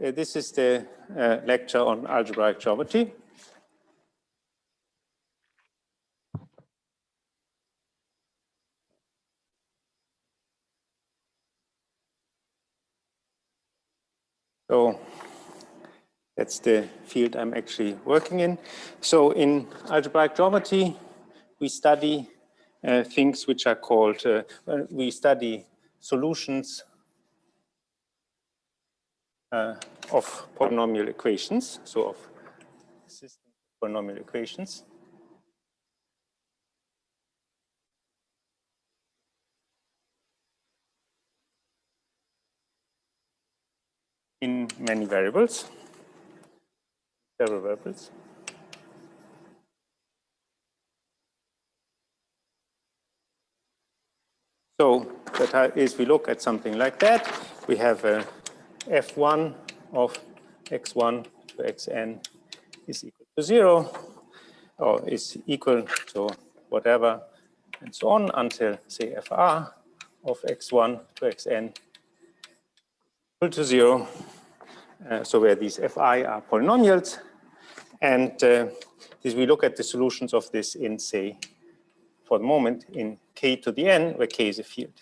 This is the lecture on algebraic geometry. So that's the field I'm actually working in. So in algebraic geometry, we study things which are called, we study solutions of polynomial equations, so of system polynomial equations. In many variables, several variables. So that is, we look at something like that. We have a f1 of x1 to xn is equal to 0, or is equal to whatever, and so on, until, say, fr of x1 to xn equal to 0. So where these fi are polynomials. And this, we look at the solutions of this in, say, for the moment, in k to the n, where k is a field.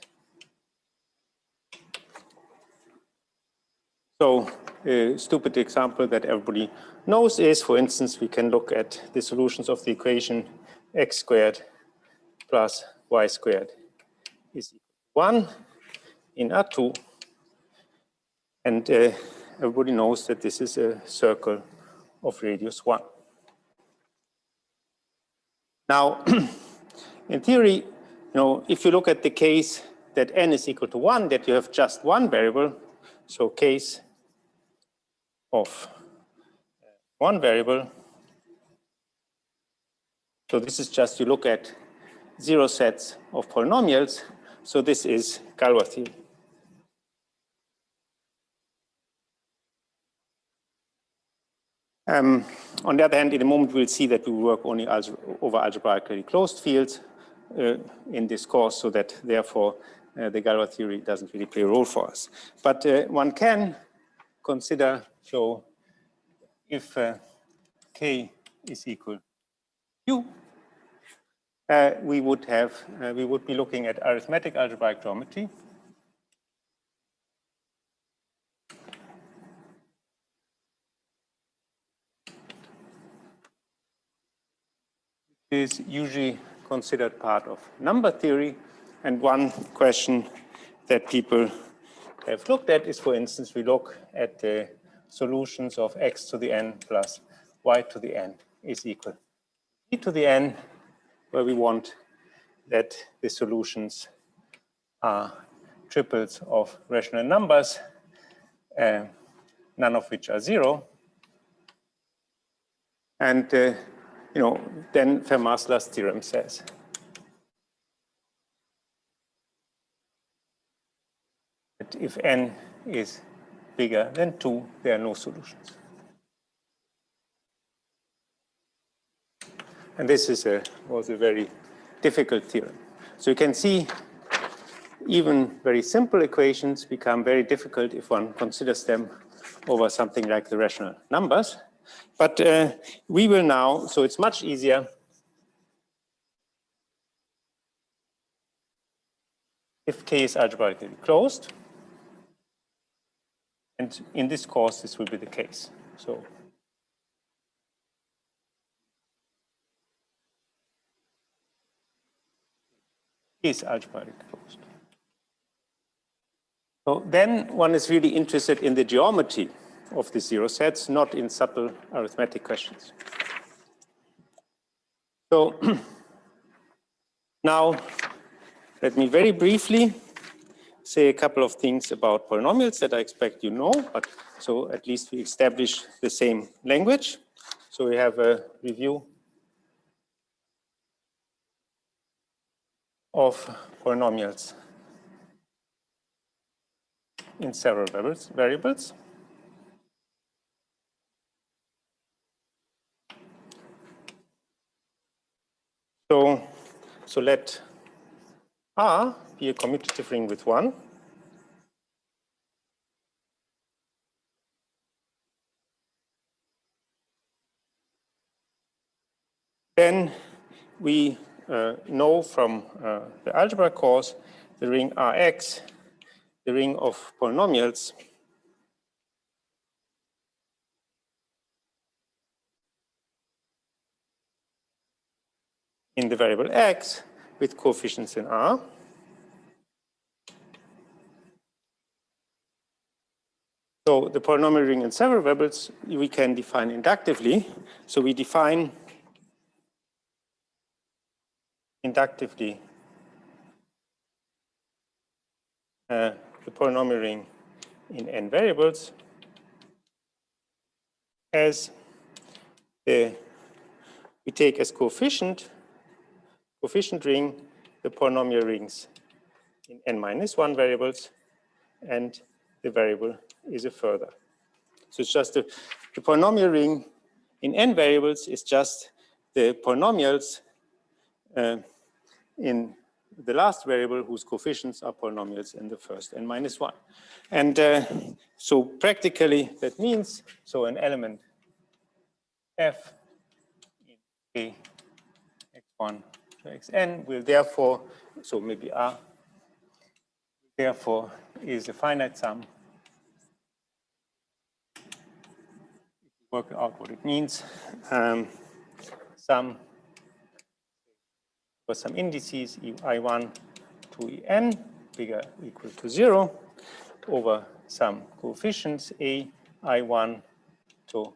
So a stupid example that everybody knows is, for instance, we can look at the solutions of the equation x squared plus y squared is equal to 1 in R2. And everybody knows that this is a circle of radius 1. Now, in theory, if you look at the case that n is equal to 1, that you have just one variable, so case of one variable. So this is just, you look at 0 sets of polynomials. So this is Galois theory. On the other hand, in a moment, we'll see that we work only over algebraically closed fields in this course, so that therefore the Galois theory doesn't really play a role for us. But one can consider, so if k is equal to q, we would be looking at arithmetic algebraic geometry. Is usually considered part of number theory. And one question that people have looked at is, for instance, we look at the solutions of x to the n plus y to the n is equal to e to the n, where we want that the solutions are triples of rational numbers, none of which are 0. And then Massless theorem says that if n is bigger than 2, there are no solutions. And this was a very difficult theorem. So you can see even very simple equations become very difficult if one considers them over something like the rational numbers. But we will now, so it's much easier if k is algebraically closed. And in this course, this will be the case. So is algebraically closed. So then one is really interested in the geometry of the 0 sets, not in subtle arithmetic questions. So now let me very briefly say a couple of things about polynomials that I expect you know, but so at least we establish the same language. So we have a review of polynomials in several variables. So let R be a commutative ring with 1. then we know from the algebra course the ring Rx, the ring of polynomials, in the variable x with coefficients in R. So the polynomial ring in several variables we can define inductively. So we define inductively the polynomial ring in n variables as we take as coefficient ring the polynomial rings in n-1 variables, and the variable is a further. So it's just the polynomial ring in n variables is just the polynomials in the last variable whose coefficients are polynomials in the first n-1. And so practically that means, so an element f in k x1 to xn will therefore, so maybe R, therefore is a finite sum. Work out what it means. Sum for some indices I1 to En bigger or equal to 0 over some coefficients A I1 to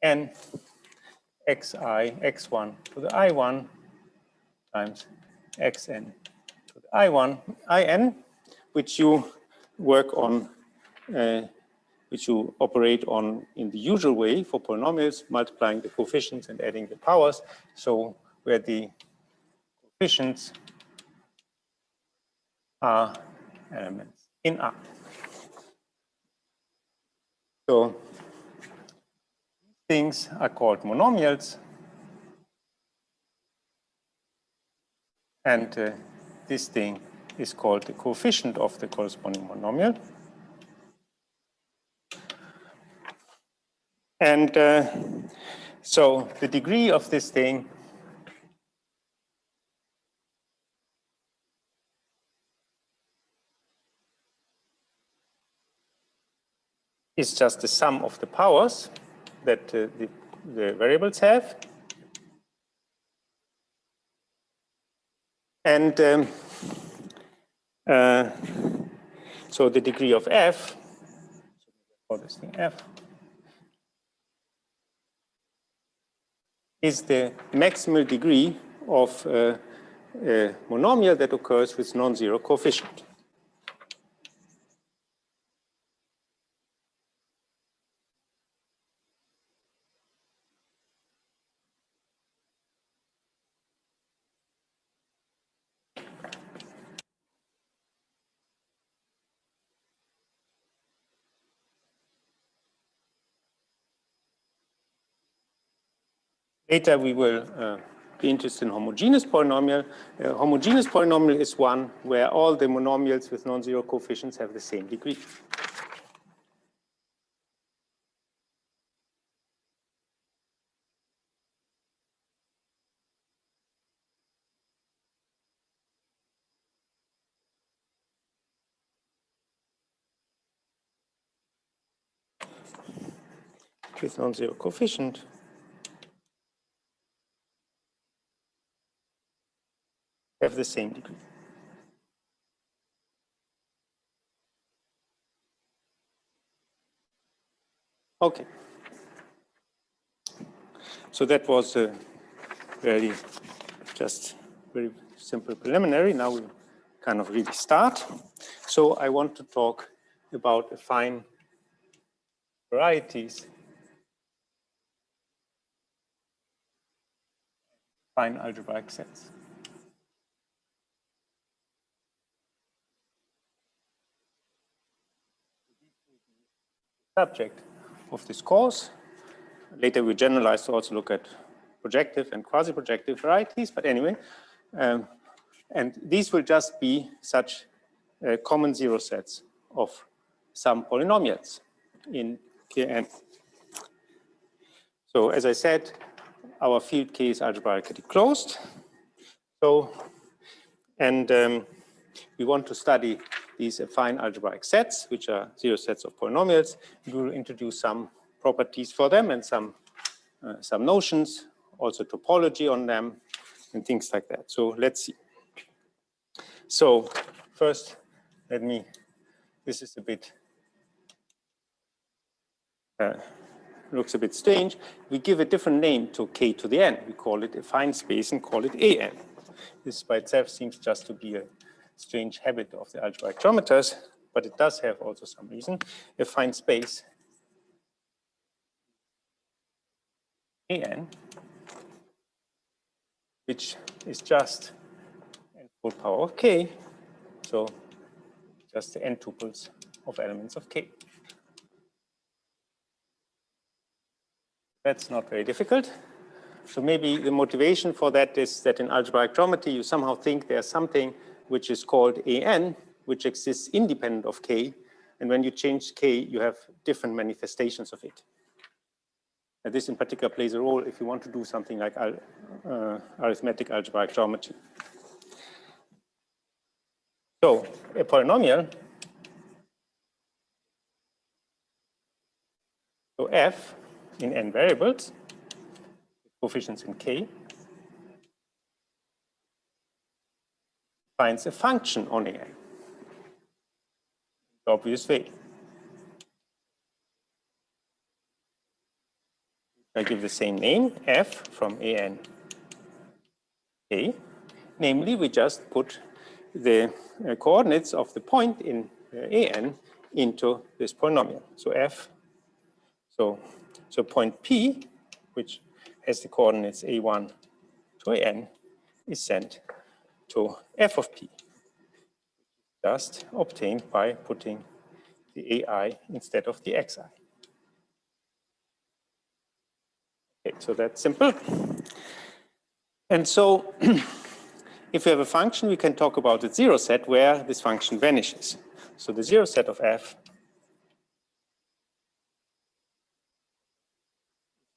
In xi x1 to the I1 times xn to the I1 In, which you work on, which you operate on in the usual way for polynomials, multiplying the coefficients and adding the powers. So where the coefficients are elements in R. So things are called monomials, and this thing is called the coefficient of the corresponding monomial. And so the degree of this thing is just the sum of the powers that the variables have. And so the degree of f, call this thing f, is the maximal degree of a monomial that occurs with non-zero coefficient. Later we will be interested in homogeneous polynomial. Homogeneous polynomial is one where all the monomials with non-zero coefficients have the same degree. With non-zero coefficient. Have the same degree. Okay. So that was a very simple preliminary. Now we kind of really start. So I want to talk about affine varieties, affine algebraic sets. Subject of this course. Later we generalize to also look at projective and quasi-projective varieties, but anyway, and these will just be such common zero sets of some polynomials in Kn. So as I said, our field K is algebraically closed. So, and we want to study these affine algebraic sets, which are zero sets of polynomials. We will introduce some properties for them and some notions, also topology on them, and things like that. So let's see. So first, this is a bit, looks a bit strange. We give a different name to K to the n. We call it affine space and call it AN. This by itself seems just to be a strange habit of the algebraic geometers, but it does have also some reason. Affine space AN, which is just n full power of K, so just the n tuples of elements of K. That's not very difficult. So maybe the motivation for that is that in algebraic geometry, you somehow think there's something which is called AN, which exists independent of K. And when you change K, you have different manifestations of it. And this in particular plays a role if you want to do something like arithmetic algebraic geometry. So a polynomial, so f in n variables, coefficients in K, finds a function on AN. The obvious way. I give the same name, f from AN K. Namely, we just put the coordinates of the point in AN into this polynomial. So f, so point P, which has the coordinates A1 to AN, is sent to f of P, just obtained by putting the AI instead of the xi. Okay, so that's simple. And so if we have a function, we can talk about its zero set where this function vanishes. So the zero set of f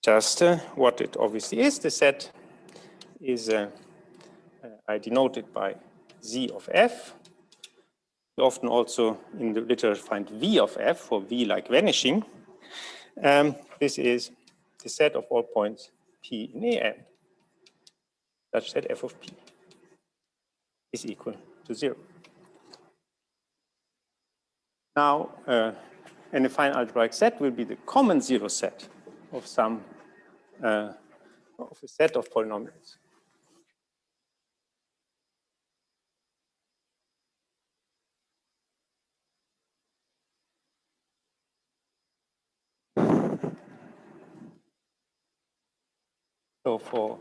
just what it obviously is. The set is, I denote it by z of f. We often also in the literature find v of f for v like vanishing. This is the set of all points p in AN, such that f of p is equal to 0. Now, an affine algebraic set will be the common zero set of some of a set of polynomials. So for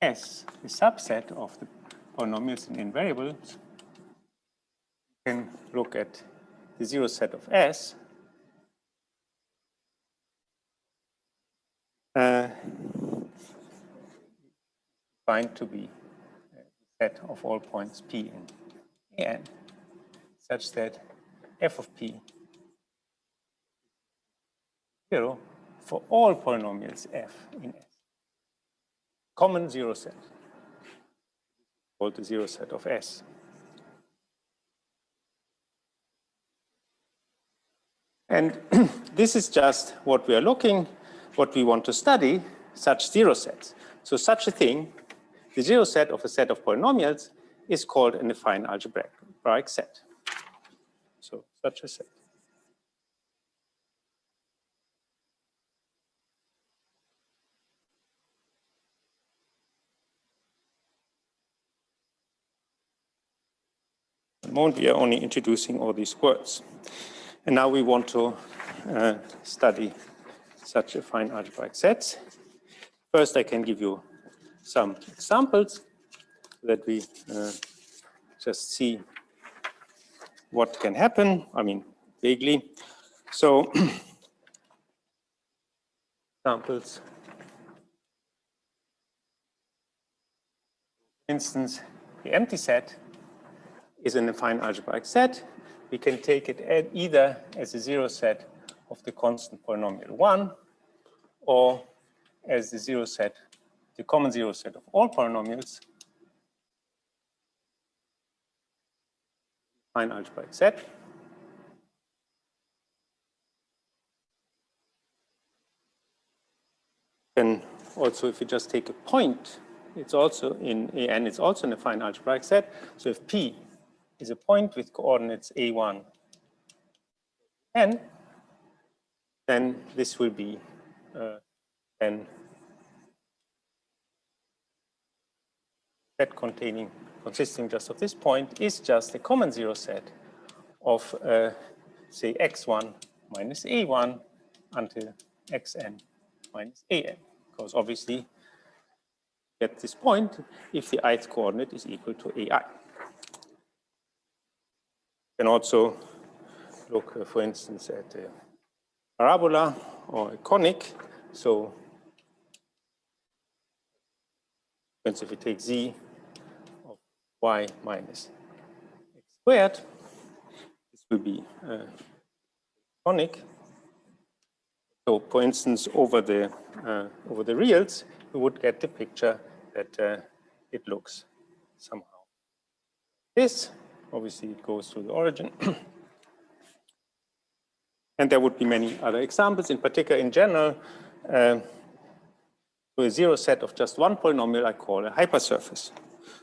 S, the subset of the polynomials in n variables, you can look at the zero set of S defined to be a set of all points P in AN, such that f of P 0 for all polynomials f in S. Common zero set, called the zero set of S. And this is just what we are what we want to study, such zero sets. So such a thing, the zero set of a set of polynomials, is called an affine algebraic set. So such a set. At the moment, we are only introducing all these words. And now we want to study such affine algebraic sets. First, I can give you some examples so that we just see what can happen, I mean, vaguely. So, examples. For instance, the empty set is an affine algebraic set. We can take it either as a zero set of the constant polynomial 1 or as the zero set, the common zero set of all polynomials, fine algebraic set. Then also, if you just take a point, it's also in AN, it's also in a fine algebraic set. So if P is a point with coordinates A1, N, then this will be then set consisting just of this point is just a common zero set of say x1 minus a1 until xn minus an, because obviously at this point if the ith coordinate is equal to ai. You can also look for instance at a parabola or a conic. So if we take z of y minus x squared, this will be conic. So, for instance, over the reals, we would get the picture that it looks somehow this. Obviously, it goes through the origin, and there would be many other examples. In particular, in general, to a zero set of just one polynomial, I call a hypersurface.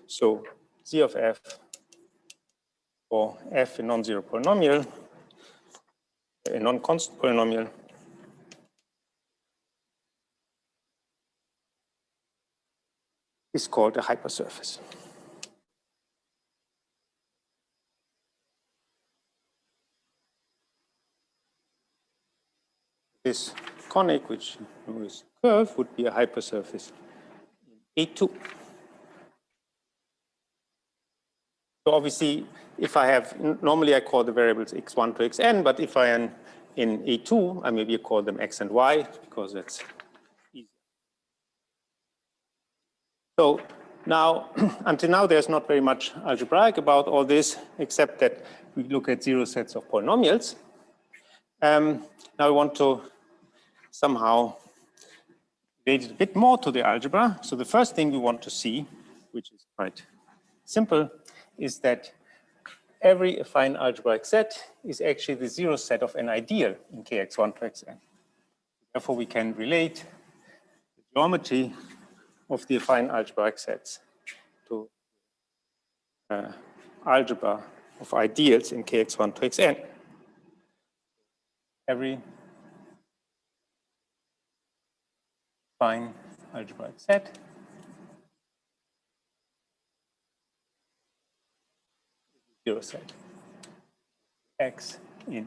So, z of f for f a non-zero polynomial, a non-constant polynomial, is called a hypersurface. This conic, which is curve, would be a hypersurface in A2. So obviously, if I have, normally I call the variables x1 to xn, but if I am in A2, I maybe call them x and y, because that's easier. So now, until now, there's not very much algebraic about all this, except that we look at zero sets of polynomials. Now I want to somehow relate it a bit more to the algebra. So the first thing we want to see, which is quite simple, is that every affine algebraic set is actually the zero set of an ideal in kx1 to xn. Therefore, we can relate the geometry of the affine algebraic sets to algebra of ideals in kx1 to xn. Every affine algebraic set zero set x in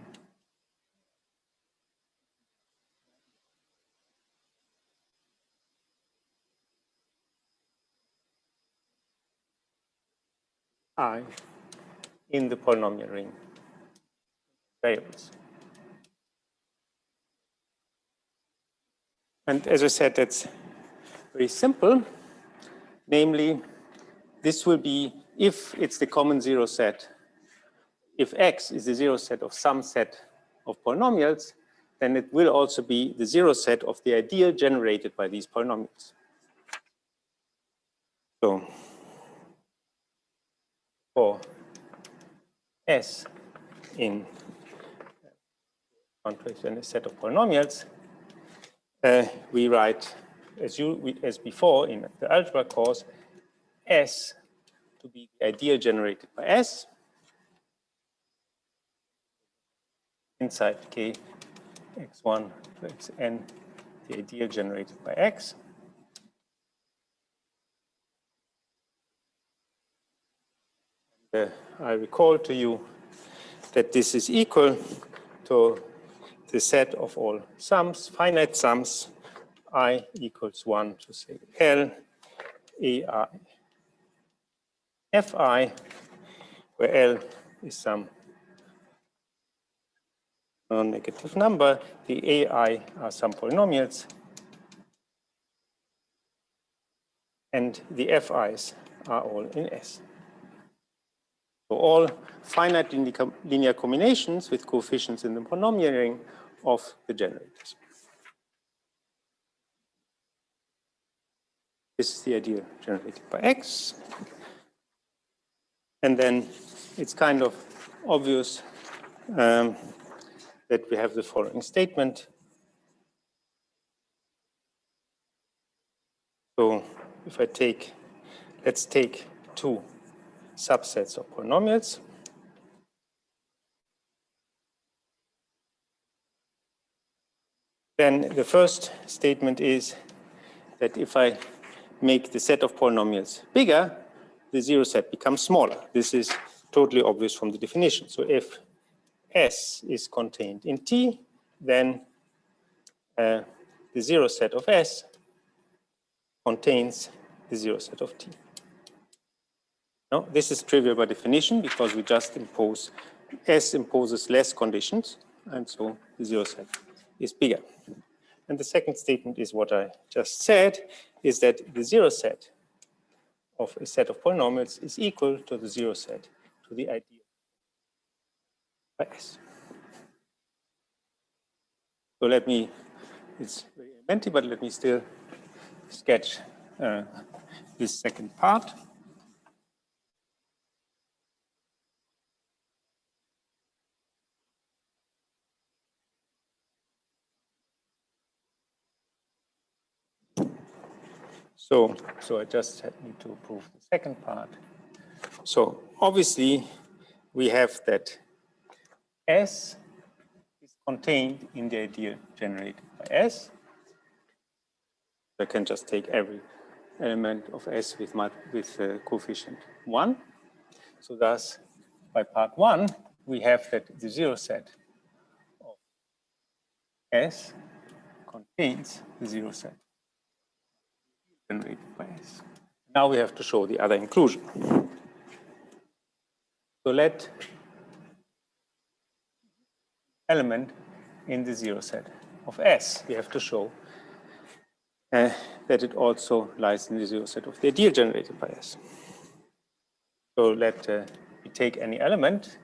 I in the polynomial ring variables. And as I said, that's very simple. Namely, this will be, if it's the common zero set, if x is the zero set of some set of polynomials, then it will also be the zero set of the ideal generated by these polynomials. So for S in a set of polynomials, we write, as before in the algebra course, S to be the ideal generated by S inside K x1 to xn, the ideal generated by X. I recall to you that this is equal to the set of all sums, finite sums, I equals 1 to say L, AI, Fi, where L is some non-negative number, the AI are some polynomials, and the Fi's are all in S. So all finite linear combinations with coefficients in the polynomial ring of the generators. This is the ideal generated by X. And then it's kind of obvious that we have the following statement. So if I take, let's take two subsets of polynomials. Then the first statement is that if I make the set of polynomials bigger, the zero set becomes smaller. This is totally obvious from the definition. So if S is contained in T, then the zero set of S contains the zero set of T. Now, this is trivial by definition because we just impose, S imposes less conditions, and so the zero set is bigger. And the second statement is what I just said, is that the zero set of a set of polynomials is equal to the zero set to the ideal by S. So let me, it's very elementary, but let me still sketch this second part. So I just need to prove the second part. So obviously we have that S is contained in the ideal generated by S. I can just take every element of S with coefficient 1. So thus, by part 1, we have that the zero set of S contains the zero set generated by S. Now we have to show the other inclusion. So let element in the zero set of S, we have to show that it also lies in the zero set of the ideal generated by S. So let we take any element.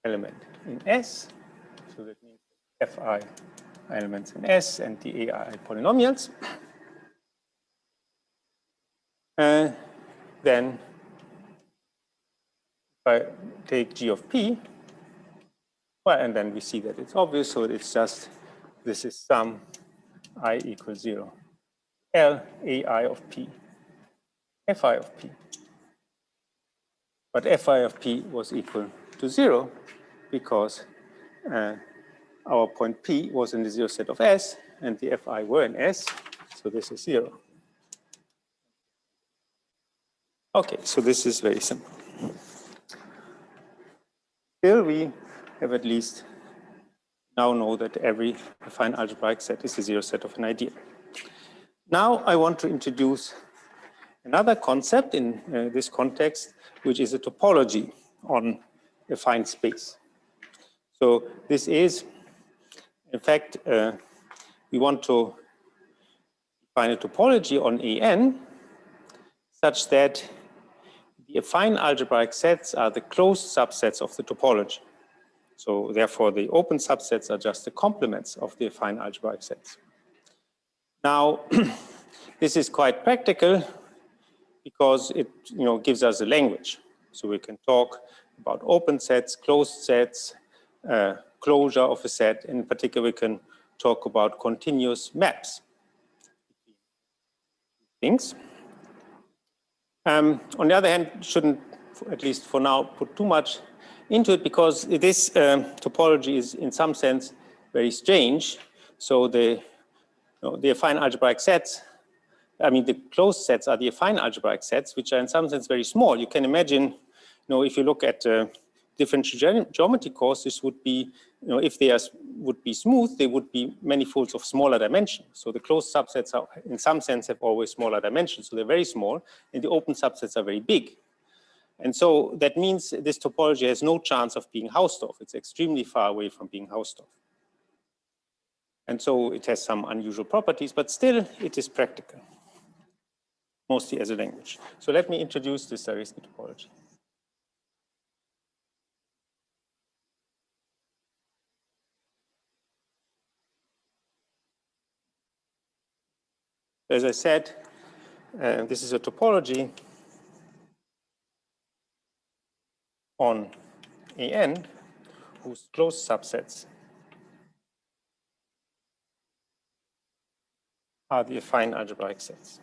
Element in S, so that means Fi elements in S and the AI polynomials. Then if I take G of P, well, and then we see that it's obvious, so it's just, this is sum I equals 0, L AI of P, Fi of P. But Fi of P was equal to 0 because our point P was in the zero set of S and the Fi were in S, so this is 0. Okay, so this is very simple. Still, we have at least now know that every affine algebraic set is the zero set of an ideal. Now I want to introduce another concept in this context, which is a topology on affine space. So this is, in fact, we want to define a topology on AN such that the affine algebraic sets are the closed subsets of the topology. So therefore, the open subsets are just the complements of the affine algebraic sets. Now, this is quite practical because it gives us a language. So we can talk about open sets, closed sets, closure of a set. In particular, we can talk about continuous maps. Things. On the other hand, shouldn't, at least for now, put too much into it because this topology is in some sense very strange. So the affine algebraic sets, I mean the closed sets are the affine algebraic sets, which are in some sense very small. You can imagine, if you look at differential geometry course, this would be, if they would be smooth, they would be manifolds of smaller dimension. So the closed subsets are, in some sense, have always smaller dimensions. So they're very small, and the open subsets are very big. And so that means this topology has no chance of being Hausdorff. It's extremely far away from being Hausdorff. And so it has some unusual properties, but still it is practical, mostly as a language. So let me introduce this Zariski topology. as I said, this is a topology on AN whose closed subsets are the affine algebraic sets.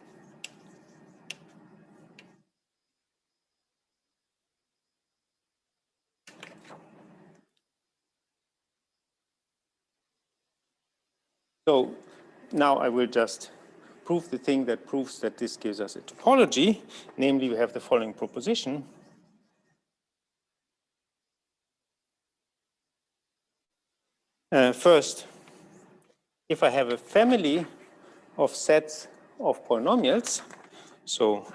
So now I will just prove the thing that proves that this gives us a topology. Namely, we have the following proposition. First, if I have a family of sets of polynomials, so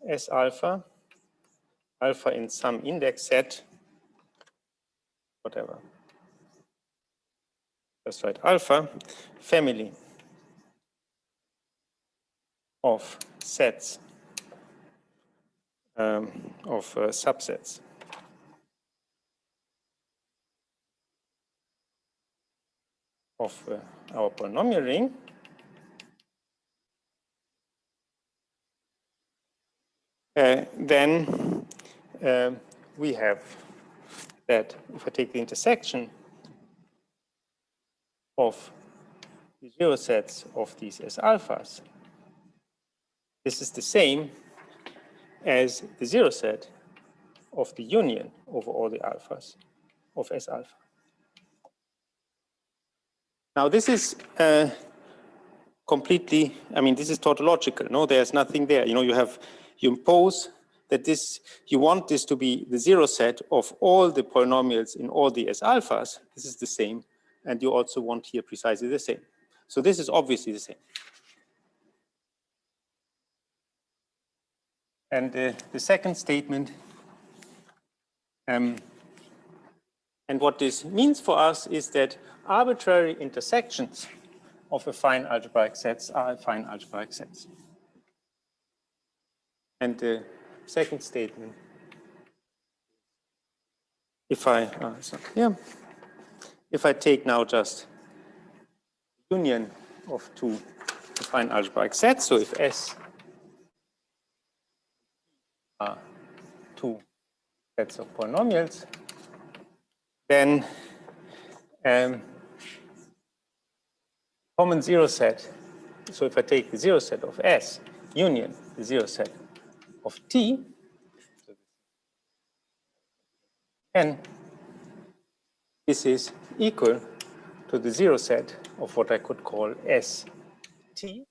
S alpha, alpha in some index set, whatever, that's right, alpha, family of sets of subsets of our polynomial ring, then we have that if I take the intersection of the zero sets of these S alphas, this is the same as the zero set of the union over all the alphas of S alpha. Now this is completely, I mean, this is tautological. No, there's nothing there. You know, you impose that this, you want this to be the zero set of all the polynomials in all the S alphas. This is the same. And you also want here precisely the same. So this is obviously the same. And the second statement, and what this means for us is that arbitrary intersections of affine algebraic sets are affine algebraic sets. And the second statement, if I take now just union of two affine algebraic sets, so if S are two sets of polynomials, then common zero set, so if I take the zero set of S union the zero set of T, and this is equal to the zero set of what I could call ST,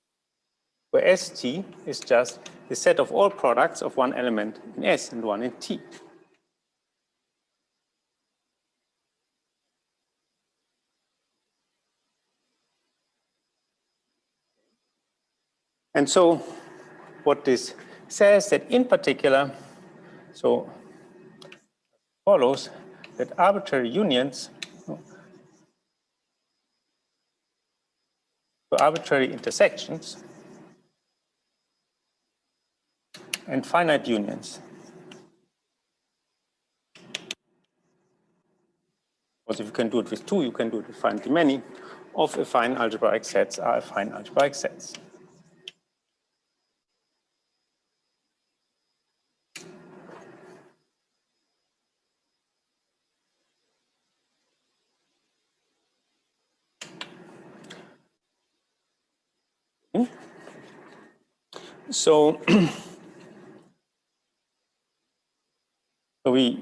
where ST is just the set of all products of one element in S and one in T. And so what this says that in particular, so follows that arbitrary unions, so arbitrary intersections and finite unions. Because if you can do it with two, you can do it with finitely many of affine algebraic sets are affine algebraic sets. So, in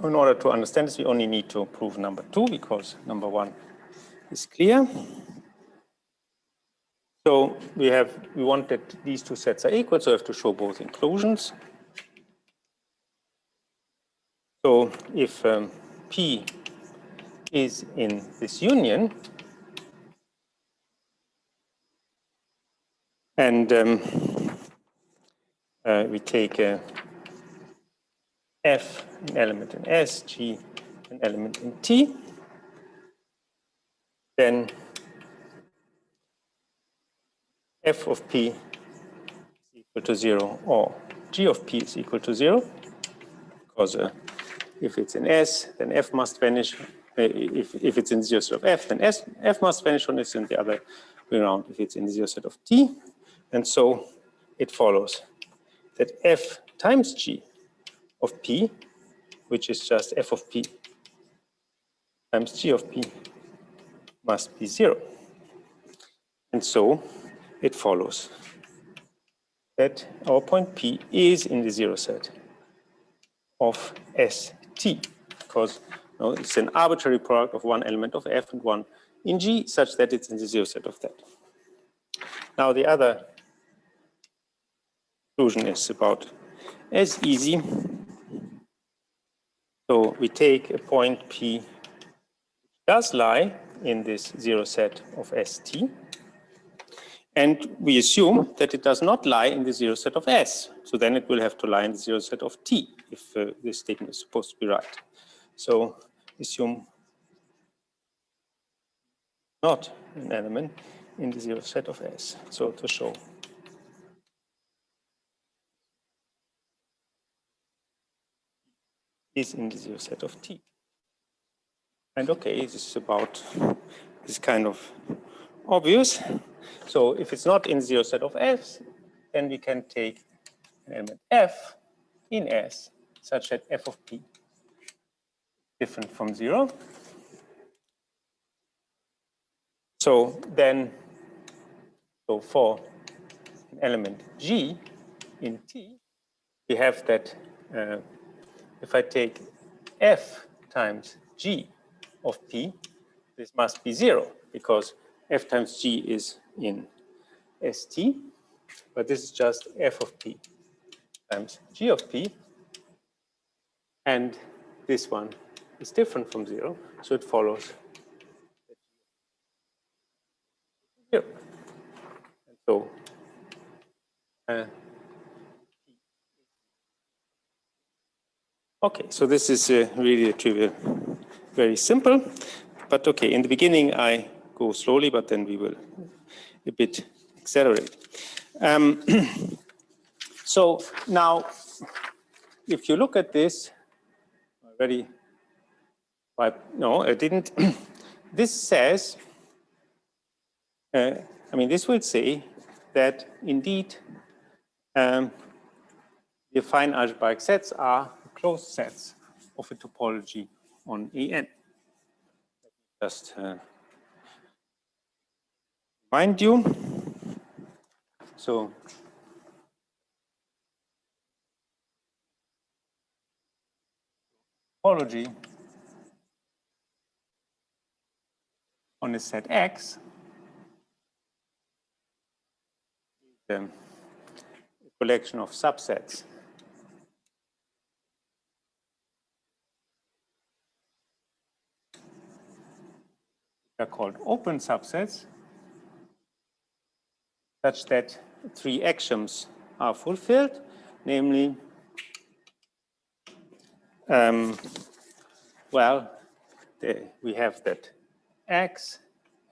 order to understand this, we only need to prove number two because number one is clear. So we want that these two sets are equal, so I have to show both inclusions. So if P is in this union, and we take F, an element in S, G, an element in T, then F of P is equal to 0, or G of P is equal to 0, because if it's in S, then F must vanish. If it's in the zero set of F, then F must vanish, and it's in the other way around if it's in the zero set of T. And so it follows that f times g of p, which is just f of p times g of p, must be 0. And so it follows that our point P is in the 0 set of ST, because it's an arbitrary product of one element of F and one in G, such that it's in the 0 set of that. Now the other conclusion is about as easy. So we take a point P which does lie in this 0 set of ST, and we assume that it does not lie in the 0 set of S. So then it will have to lie in the 0 set of T if this statement is supposed to be right. So assume not an element in the 0 set of S. So to show is in the 0 set of T. And okay, this is about this kind of obvious. So if it's not in 0 set of S, then we can take an element F in S such that F of P is different from 0. So then, so for an element G in T, we have that if I take F times G of P, this must be 0 because F times G is in ST, but this is just F of P times G of P, and this one is different from 0, so it follows 0. And so okay, so this is really a trivial, very simple, but okay, in the beginning I go slowly, but then we will a bit accelerate. So now, if you look at this, already, no, I didn't. This says, I mean, this will say that indeed the affine algebraic sets are closed sets of a topology on AN. Just remind you. So topology on a set X is a collection of subsets are called open subsets, such that 3 axioms are fulfilled, namely, well, we have that X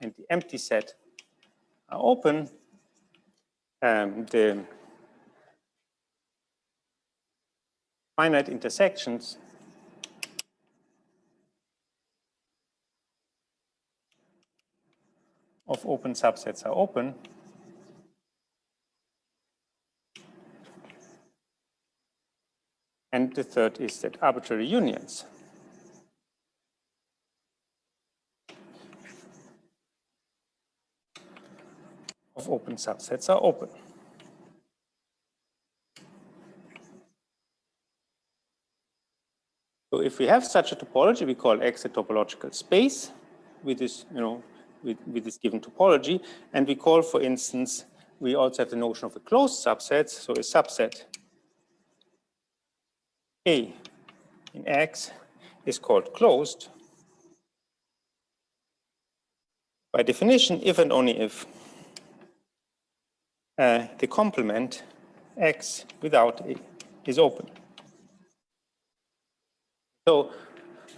and the empty set are open. The finite intersections of open subsets are open. And the third is that arbitrary unions of open subsets are open. So if we have such a topology, we call X a topological space with this, with this given topology. And we call, for instance, we also have the notion of a closed subset. So a subset A in X is called closed by definition if and only if the complement X without A is open. So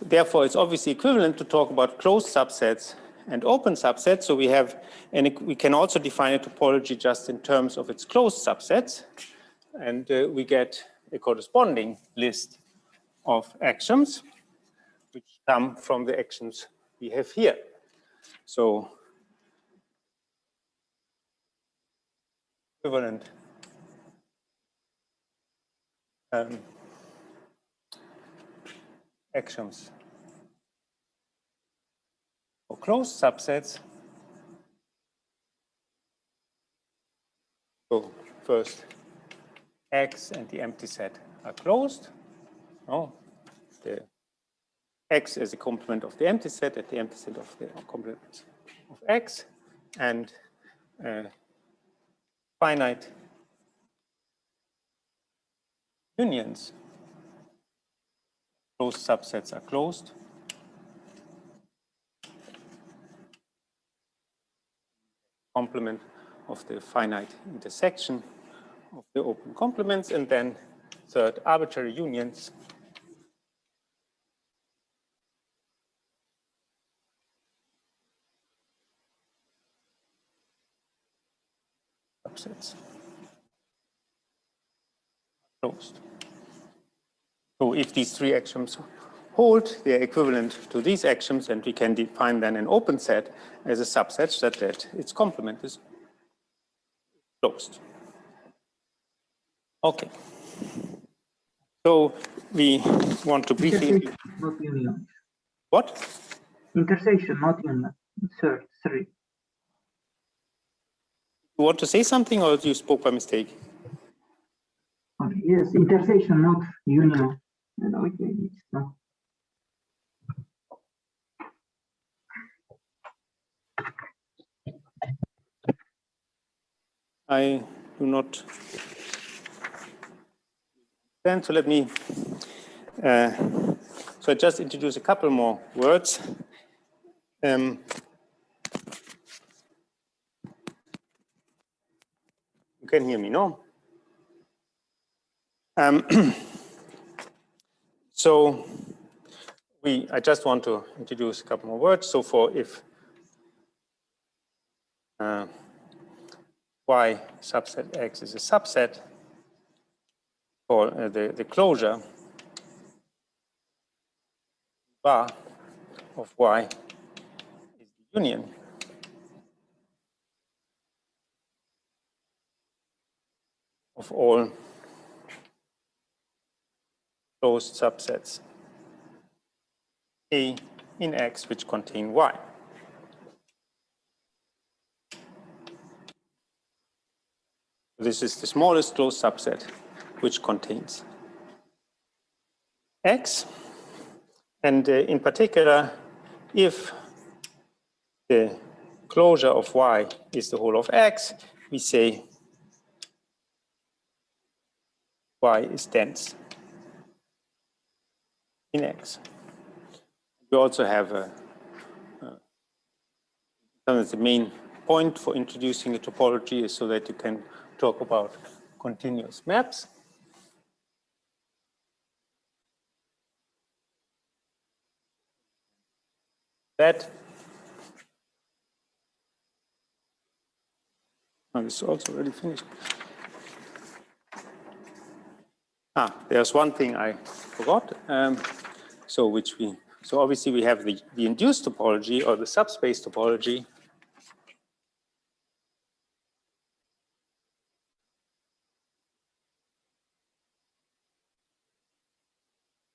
therefore, it's obviously equivalent to talk about closed subsets and open subsets. So we have, and we can also define a topology just in terms of its closed subsets. And we get a corresponding list of axioms, which come from the axioms we have here. So equivalent axioms for closed subsets. So first, X and the empty set are closed. No, the X is a complement of the empty set and the empty set of the complement of X, and finite unions. Closed subsets are closed. Complement of the finite intersection of the open complements, and then third, arbitrary unions. Subsets closed. So if these three axioms hold, they are equivalent to these axioms, and we can define then an open set as a subset such that its complement is closed. Okay. So we want to briefly. Intersection, not union. What? Intersection, not union. Third, three. You want to say something, or you spoke by mistake? Okay, yes, intersection, not union. Okay, it's not. I do not understand. So let me. So I just introduce a couple more words. You can hear me, no? So I just want to introduce a couple more words. So for if Y subset X is a subset for the closure bar of Y is the union of all closed subsets A in X which contain Y. This is the smallest closed subset which contains X. And in particular, if the closure of Y is the whole of X, we say Y is dense in X. We also have the main point for introducing a topology is so that you can talk about continuous maps. That this is also already finished. There's one thing I forgot. So obviously we have the induced topology or the subspace topology.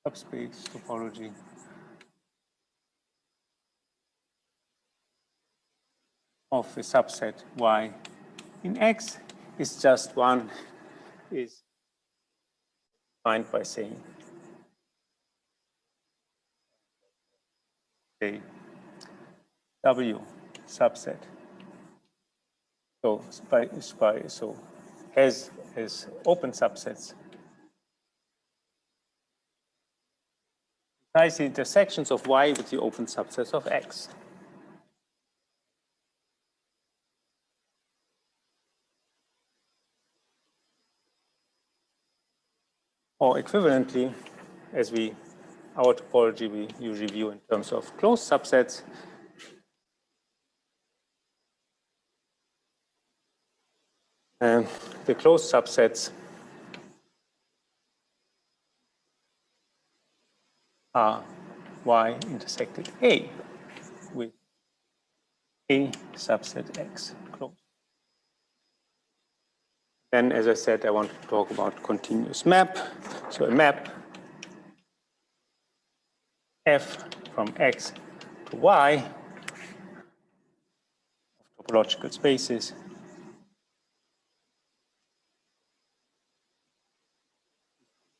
Subspace topology of a subset Y in X is just one is defined by saying a W subset. So has open subsets. Besides the intersections of Y with the open subsets of X. Or equivalently, as our topology we usually view in terms of closed subsets. And the closed subsets are Y intersected A with A subset X closed. Then, as I said, I want to talk about continuous map. So a map f from x to y of topological spaces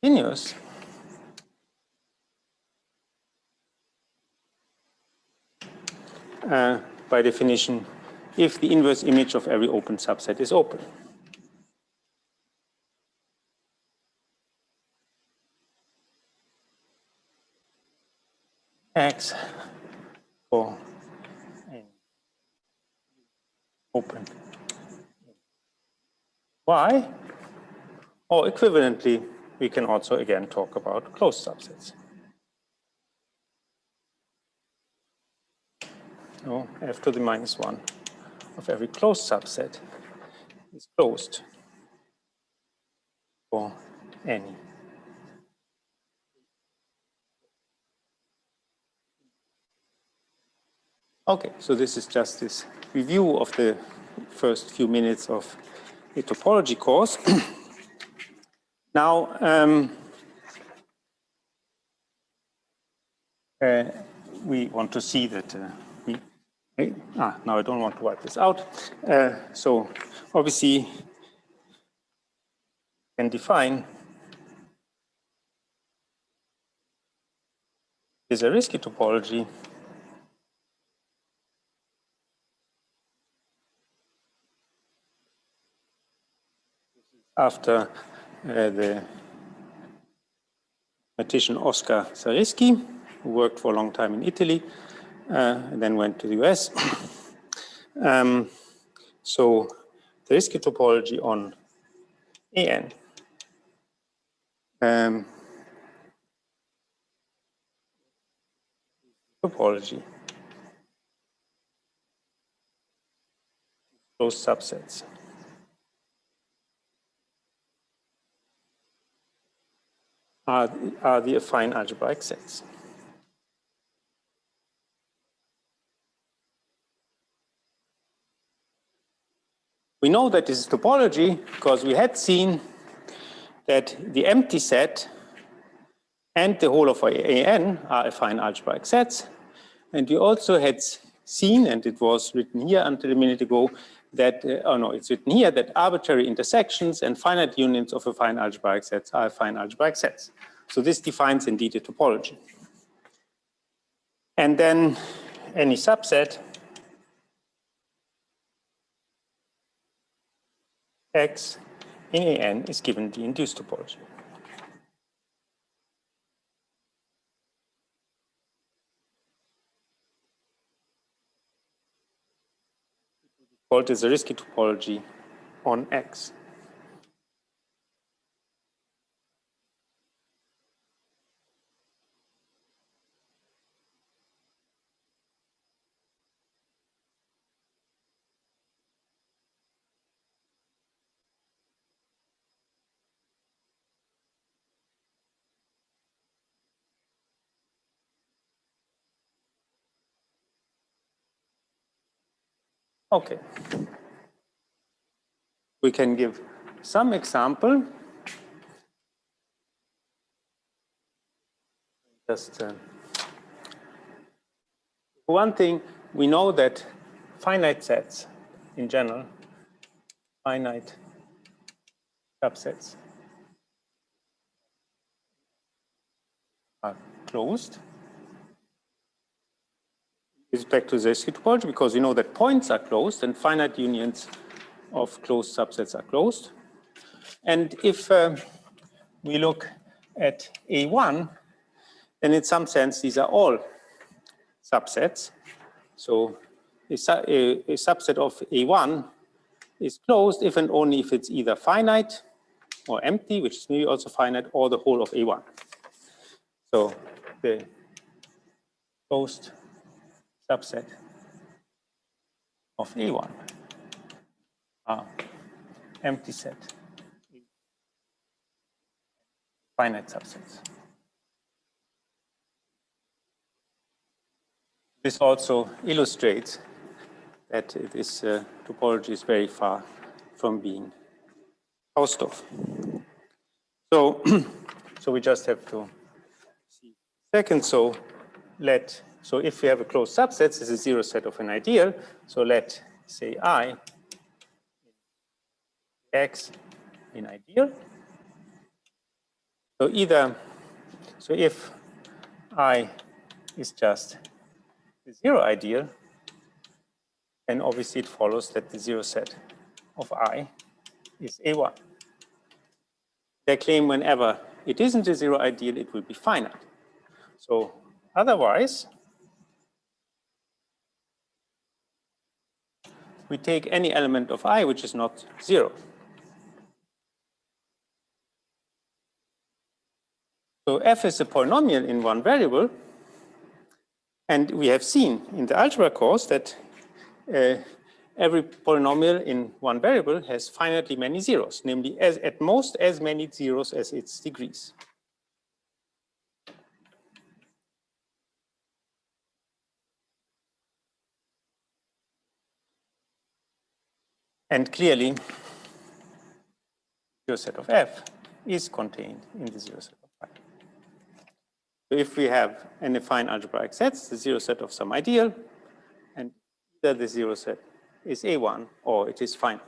continuous by definition if the inverse image of every open subset is open. X for any open Y, or equivalently, we can also again talk about closed subsets. So f to the minus 1 of every closed subset is closed for any. Okay, so this is just this review of the first few minutes of the topology course. Now, we want to see that now I don't want to wipe this out. So obviously, can define is a risky topology after the mathematician Oscar Zariski, who worked for a long time in Italy, and then went to the US. So the risky topology on AN topology closed subsets are the affine algebraic sets. We know that this is topology because we had seen that the empty set and the whole of AN are affine algebraic sets. And we also had seen, and it was written here until a minute ago, that, it's written here that arbitrary intersections and finite unions of affine algebraic sets are affine algebraic sets. So this defines indeed a topology. And then any subset X in AN is given the induced topology. Called as a risky topology on X. Okay. We can give some example. Just one thing, we know that finite sets in general, finite subsets are closed with respect to the risky topology because we know that points are closed and finite unions of closed subsets are closed. And if we look at A1, then in some sense these are all subsets. So a subset of A1 is closed if and only if it's either finite or empty, which is maybe also finite, or the whole of A1. So the closed subset of A1 are empty set finite subsets. This also illustrates that this topology is very far from being Hausdorff. So, so we just have to see second. So if we have a closed subset, this is a zero set of an ideal. So let say I X in ideal. So if I is just the zero ideal, then obviously it follows that the zero set of I is A1. They claim whenever it isn't a zero ideal, it will be finite. So otherwise, we take any element of I which is not zero. So f is a polynomial in one variable. And we have seen in the algebra course that every polynomial in one variable has finitely many zeros, namely at most as many zeros as its degrees. And clearly, zero set of f is contained in the zero set of phi. So if we have an affine algebraic sets, the zero set of some ideal, and either the zero set is A1 or it is finite.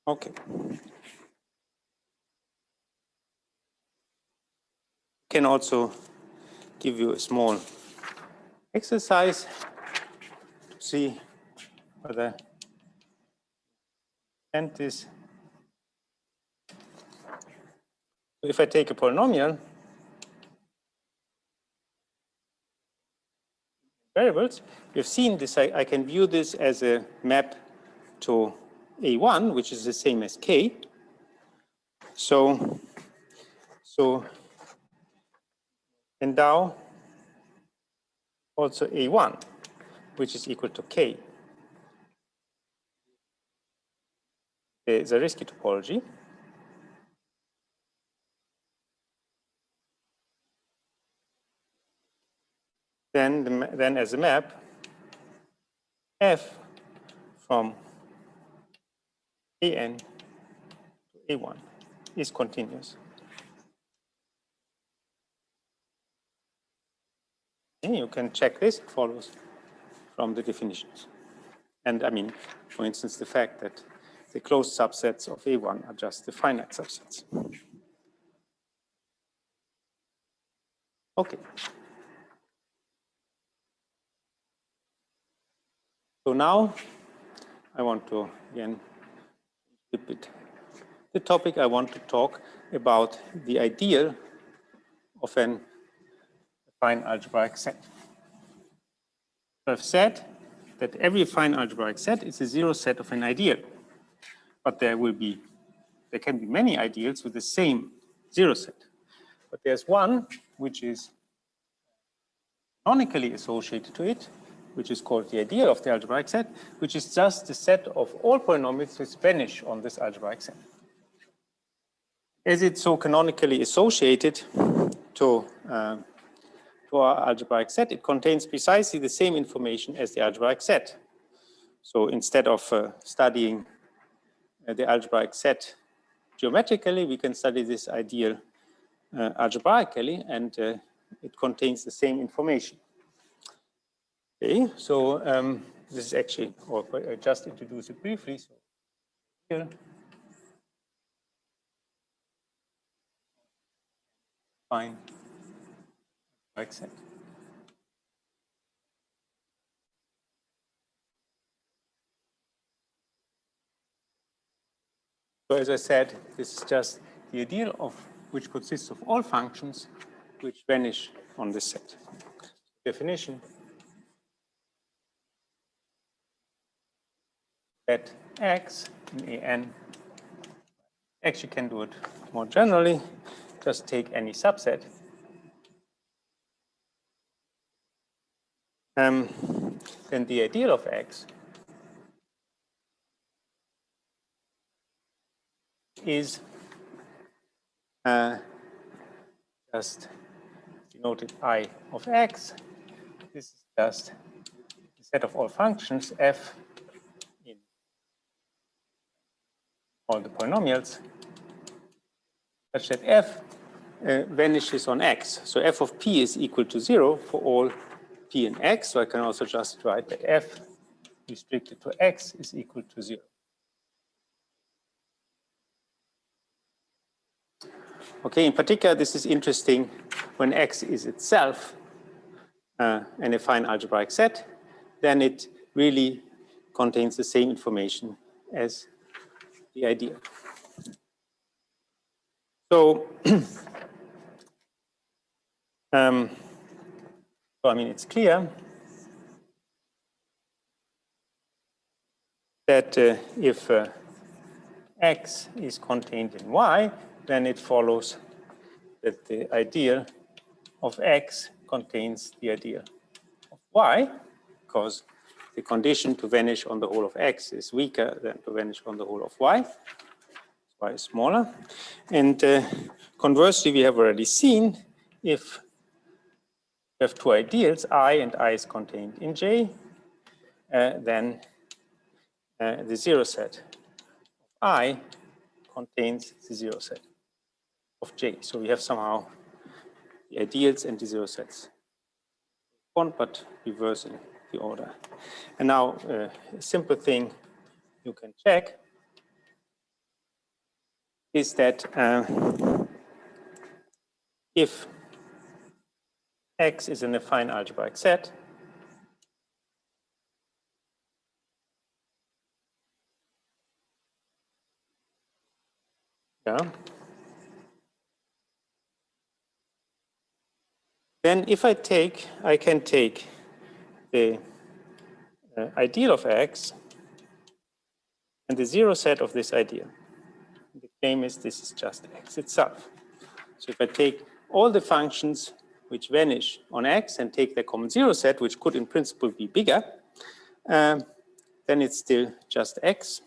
Okay. Can also give you a small exercise to see whether and this. If I take a polynomial variables, we've seen this. I can view this as a map to A1, which is the same as K. So endow also A1, which is equal to K. The Zariski topology. Then as a map, F from AN to A1 is continuous. And you can check this, it follows from the definitions. And I mean, for instance, the fact that the closed subsets of A1 are just the finite subsets. Okay. So now I want to again repeat the topic. I want to talk about the ideal of an affine algebraic set. I've said that every affine algebraic set is a zero set of an ideal, but there can be many ideals with the same zero set. But there's one which is canonically associated to it, which is called the ideal of the algebraic set, which is just the set of all polynomials which vanish on this algebraic set. As it's so canonically associated to our algebraic set, it contains precisely the same information as the algebraic set. So instead of studying the algebraic set geometrically, we can study this ideal algebraically, and it contains the same information. Okay, so this is actually, or I just introduce it briefly. So here, fine, like set. So as I said, this is just the ideal of which consists of all functions which vanish on this set. Definition. Let X in AN. Actually can do it more generally. Just take any subset. Then the ideal of X is just denoted I of X. This is just the set of all functions F in all the polynomials such that f vanishes on x. So f of p is equal to 0 for all p and x. So I can also just write that f restricted to x is equal to 0. Okay, in particular, this is interesting when x is itself an affine algebraic set, then it really contains the same information as the ideal. So, so I mean, it's clear that if x is contained in y, then it follows that the ideal of x contains the ideal of y, because the condition to vanish on the whole of x is weaker than to vanish on the whole of y. Y is smaller. And conversely, we have already seen if we have two ideals, I and I is contained in J, then the zero set of I contains the zero set of J. So we have somehow the ideals and the zero sets, but reversing the order. And now a simple thing you can check is that if X is an affine algebraic set, yeah, then if I can take the ideal of X and the zero set of this ideal. The claim is this is just X itself. So if I take all the functions which vanish on X and take their common zero set, which could in principle be bigger, then it's still just X.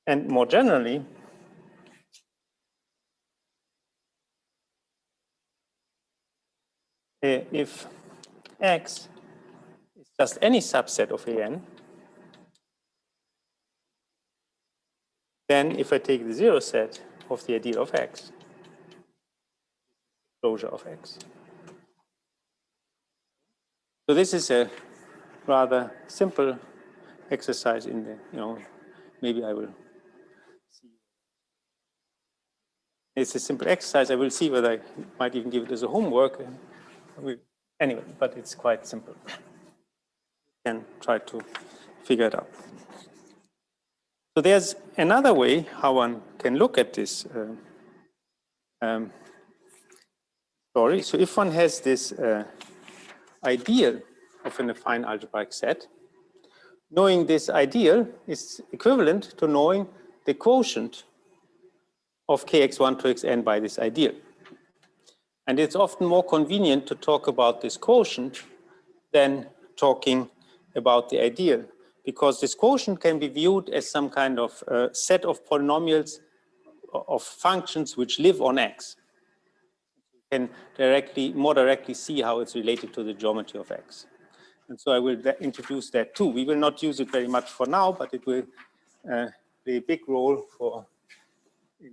And more generally, if X is just any subset of AN, then if I take the zero set of the ideal of X, closure of X. So this is a rather simple exercise in the, maybe I will see. It's a simple exercise. I will see whether I might even give it as a homework. Anyway, but it's quite simple. You can try to figure it out. So there's another way how one can look at this story. So if one has this ideal of an affine algebraic set, knowing this ideal is equivalent to knowing the quotient of kx1 to xn by this ideal. And it's often more convenient to talk about this quotient than talking about the ideal, because this quotient can be viewed as some kind of set of polynomials of functions which live on X. You can more directly see how it's related to the geometry of X. And so I will introduce that too. We will not use it very much for now, but it will play a big role for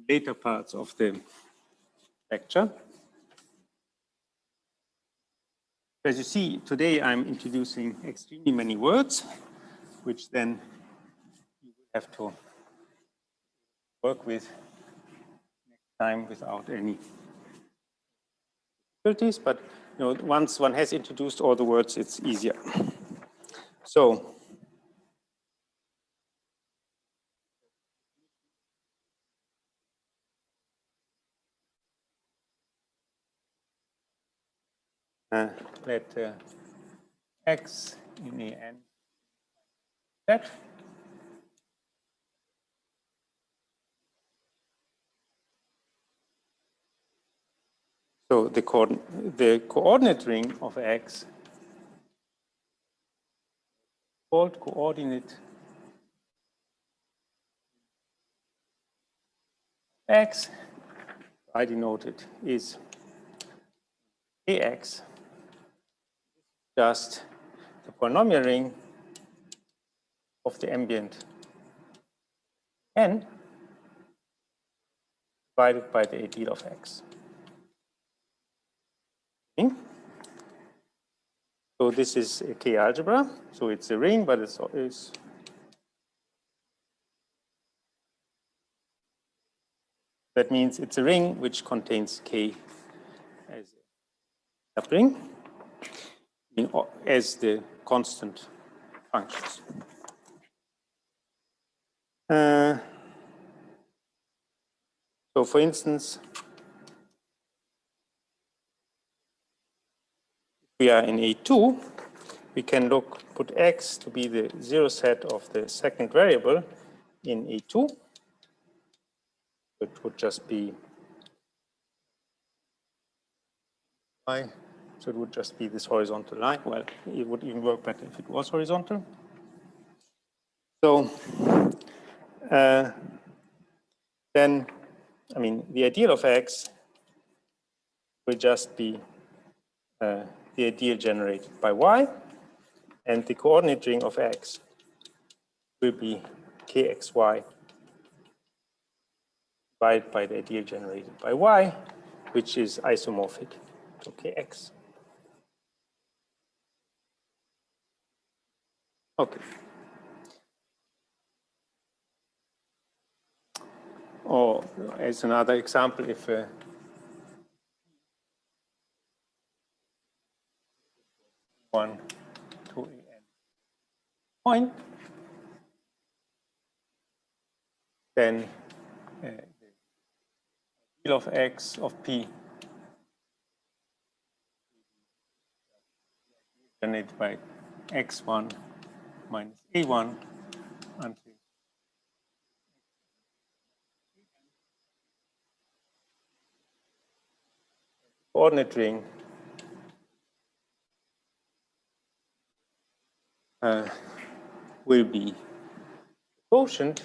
later parts of the lecture. As you see, today I'm introducing extremely many words, which then you will have to work with next time without any difficulties. But once one has introduced all the words, it's easier. So let X in AN set. So the coordinate ring of X called coordinate X, I denote it, is AX, just the polynomial ring of the ambient n divided by the ideal of x. Okay. So this is a K algebra. So it's a ring, but it's that means it's a ring which contains K as a subring as the constant functions. So for instance, if we are in A2, we can put x to be the zero set of the second variable in A2. It would just be y. So it would just be this horizontal line. Well, it would even work better if it was horizontal. So then, I mean, the ideal of x will just be the ideal generated by y, and the coordinate ring of x will be kxy divided by the ideal generated by y, which is isomorphic to kx. Okay. Or as another example, if 1 to an point, then the ideal of x of p generated by x1 minus a1 until coordinate ring will be quotient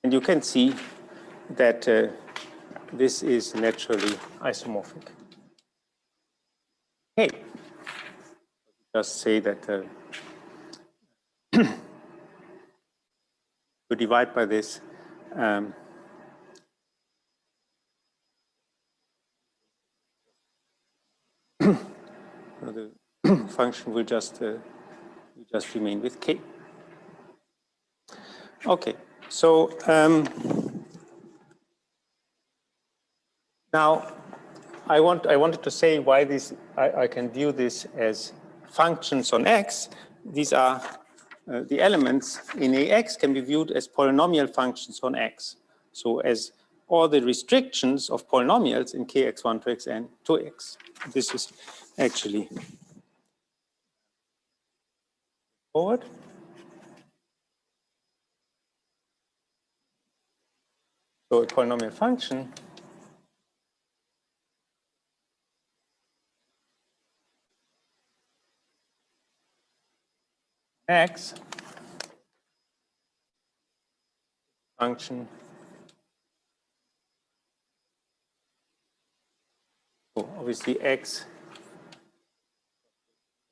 and you can see that this is naturally isomorphic. Okay, just say that to divide by this, the function will just remain with k. Okay, so now I wanted to say why this I can view this as functions on x. These are the elements in AX can be viewed as polynomial functions on x. So as all the restrictions of polynomials in kx1 to xn to x. This is actually forward. So a polynomial function x function. So obviously x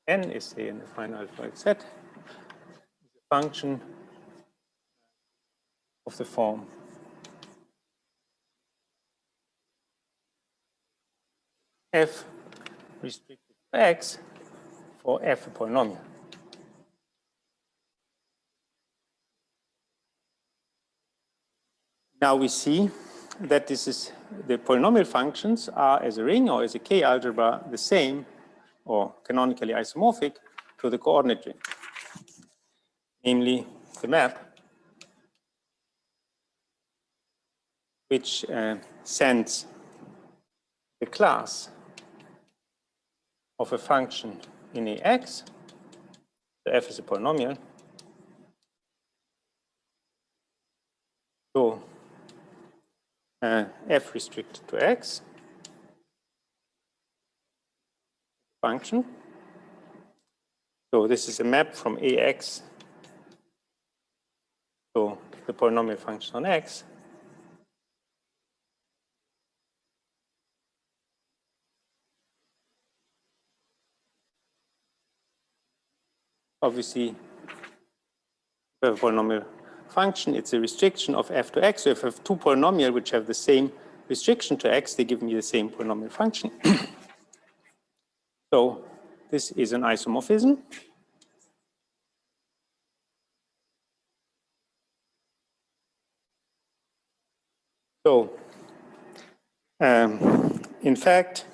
n is say in the final algebraic set is a function of the form f restricted to x for f a polynomial. Now we see that this is the polynomial functions are as a ring or as a K algebra the same or canonically isomorphic to the coordinate ring, namely the map which sends the class of a function in AX, the f is a polynomial, so f restricted to x function. So this is a map from AX to the polynomial function on x. obviously, we have a polynomial function, it's a restriction of f to x. So if I have two polynomials which have the same restriction to x, they give me the same polynomial function. So this is an isomorphism. So in fact,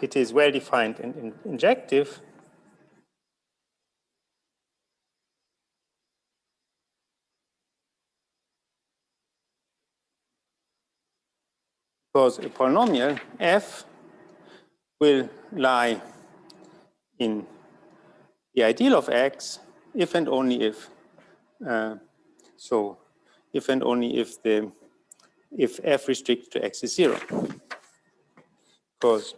it is well defined and injective. Because a polynomial f will lie in the ideal of x if and only if if and only if f restricted to x is 0. Because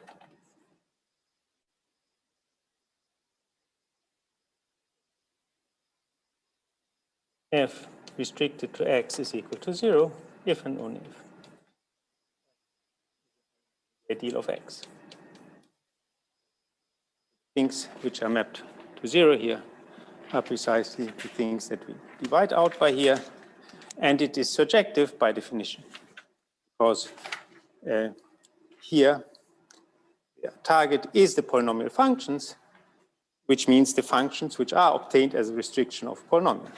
f restricted to x is equal to 0 if and only if the ideal of x. Things which are mapped to 0 here are precisely the things that we divide out by here, and it is surjective by definition, because here the target is the polynomial functions, which means the functions which are obtained as a restriction of polynomial.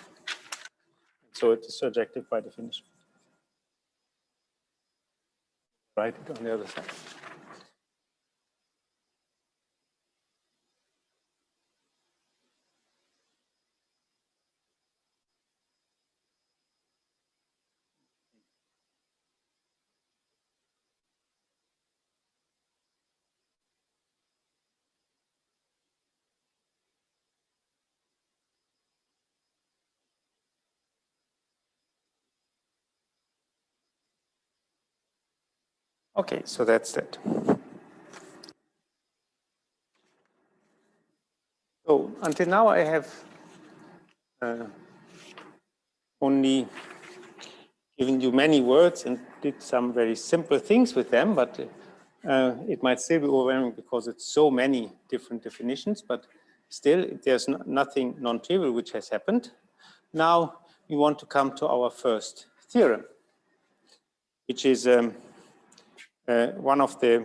So it is surjective by definition. Write it on the other side. Okay, so that's that. So until now I have only given you many words and did some very simple things with them, but it might still be overwhelming because it's so many different definitions, but still there's nothing non-trivial which has happened. Now we want to come to our first theorem, which is one of the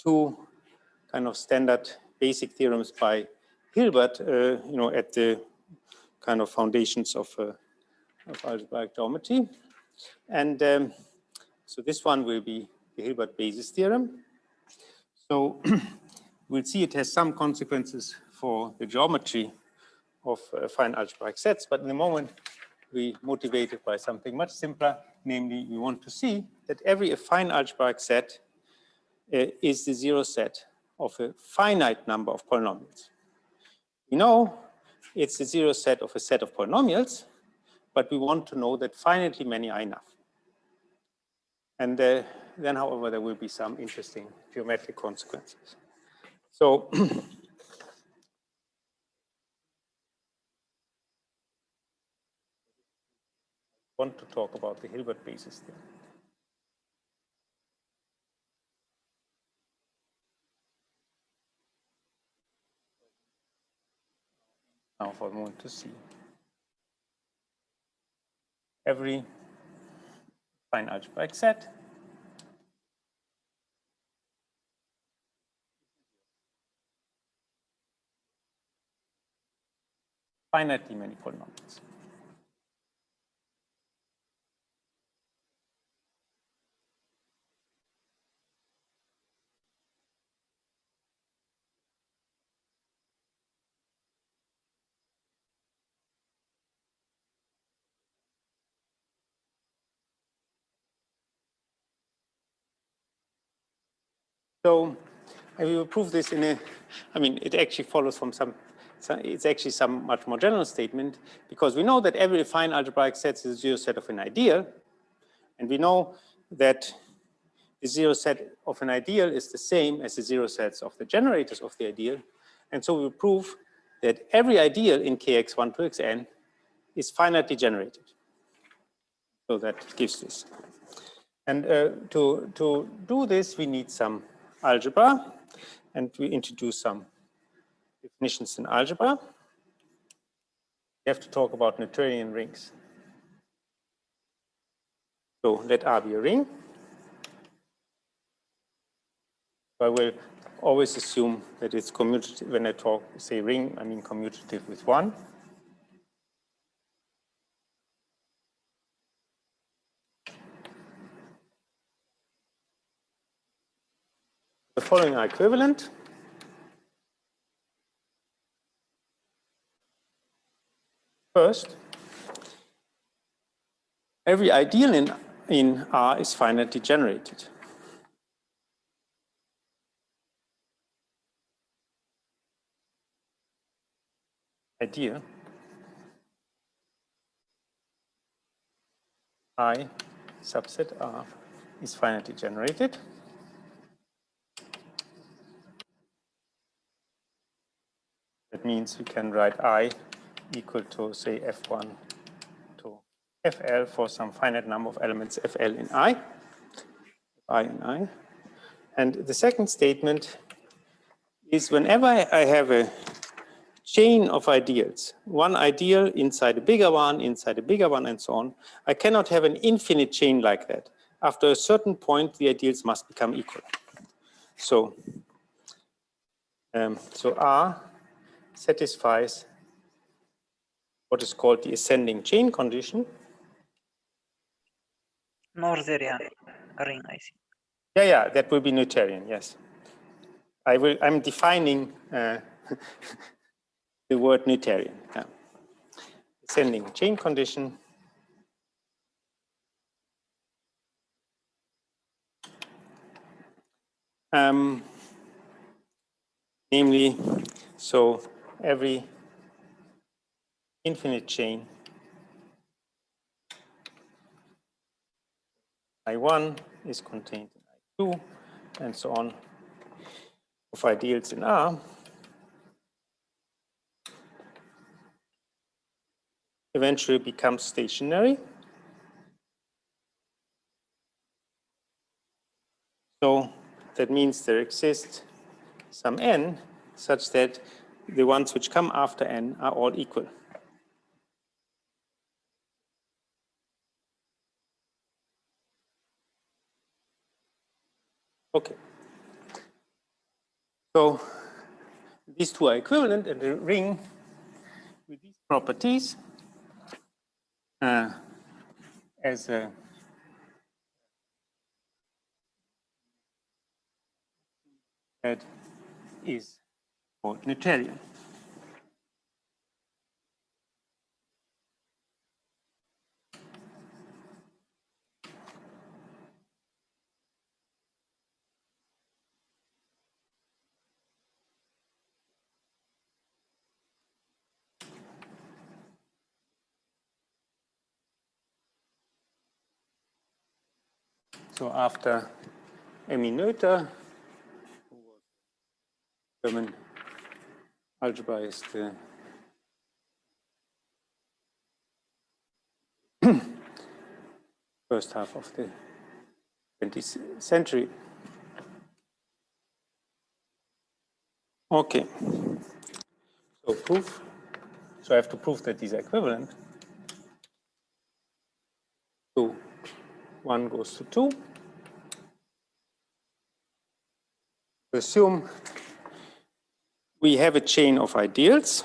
two kind of standard basic theorems by Hilbert, at the kind of foundations of algebraic geometry. And so this one will be the Hilbert basis theorem. So we'll see it has some consequences for the geometry of fine algebraic sets, but in the moment we motivated by something much simpler, namely we want to see that every affine algebraic set is the zero set of a finite number of polynomials. We know it's the zero set of a set of polynomials, but we want to know that finitely many are enough. And then, however, there will be some interesting geometric consequences. So I want to talk about the Hilbert basis theorem. Now for a moment to see. Every fine algebraic set finitely many polynomials. So I will prove this in a, it actually follows from it's actually some much more general statement, because we know that every affine algebraic set is a zero set of an ideal, and we know that the zero set of an ideal is the same as the zero sets of the generators of the ideal, and so we will prove that every ideal in kx1 to xn is finitely generated. So that gives this. And to do this, we need some algebra, and we introduce some definitions in algebra. We have to talk about Noetherian rings. So let R be a ring. I will always assume that it's commutative. When I say ring, I mean commutative with 1. The following are equivalent. First, every ideal in R is finitely generated. Ideal I subset R is finitely generated. That means we can write I equal to, say, F1 to FL for some finite number of elements FL in I in I. And the second statement is whenever I have a chain of ideals, one ideal inside a bigger one, and so on, I cannot have an infinite chain like that. After a certain point, the ideals must become equal. So, so R satisfies what is called the ascending chain condition. Noetherian ring, I see. Yeah, that will be Noetherian, yes. I'm defining the word Noetherian. Yeah. Ascending chain condition. Namely, so every infinite chain I1 is contained in I2, and so on, of ideals in R, eventually becomes stationary. So that means there exists some n such that the ones which come after n are all equal. Okay. So these two are equivalent, and the ring with these properties as a that is called Noetherian. So after Emmy Noether, who was a German algebraist, first half of the 20th century. Okay. So proof. So I have to prove that these are equivalent. So 1 goes to 2. Assume we have a chain of ideals.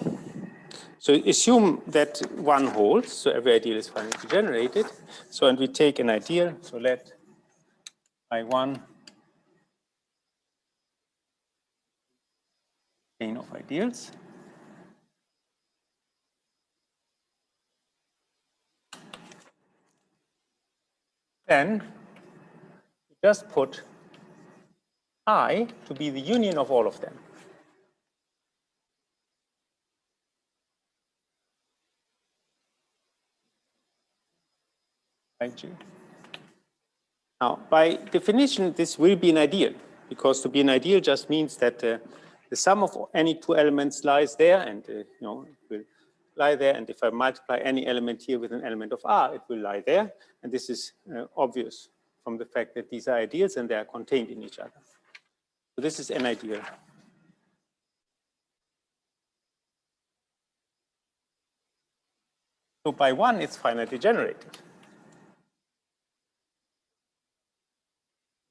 So assume that one holds, so every ideal is finitely generated. So, and we take an ideal, so let I1 chain of ideals. Then we just put I to be the union of all of them. IG. Now, by definition, this will be an ideal, because to be an ideal just means that the sum of any two elements lies there, and it will lie there. And if I multiply any element here with an element of R, it will lie there. And this is obvious from the fact that these are ideals and they are contained in each other. So this is an ideal. So by 1, it's finitely generated.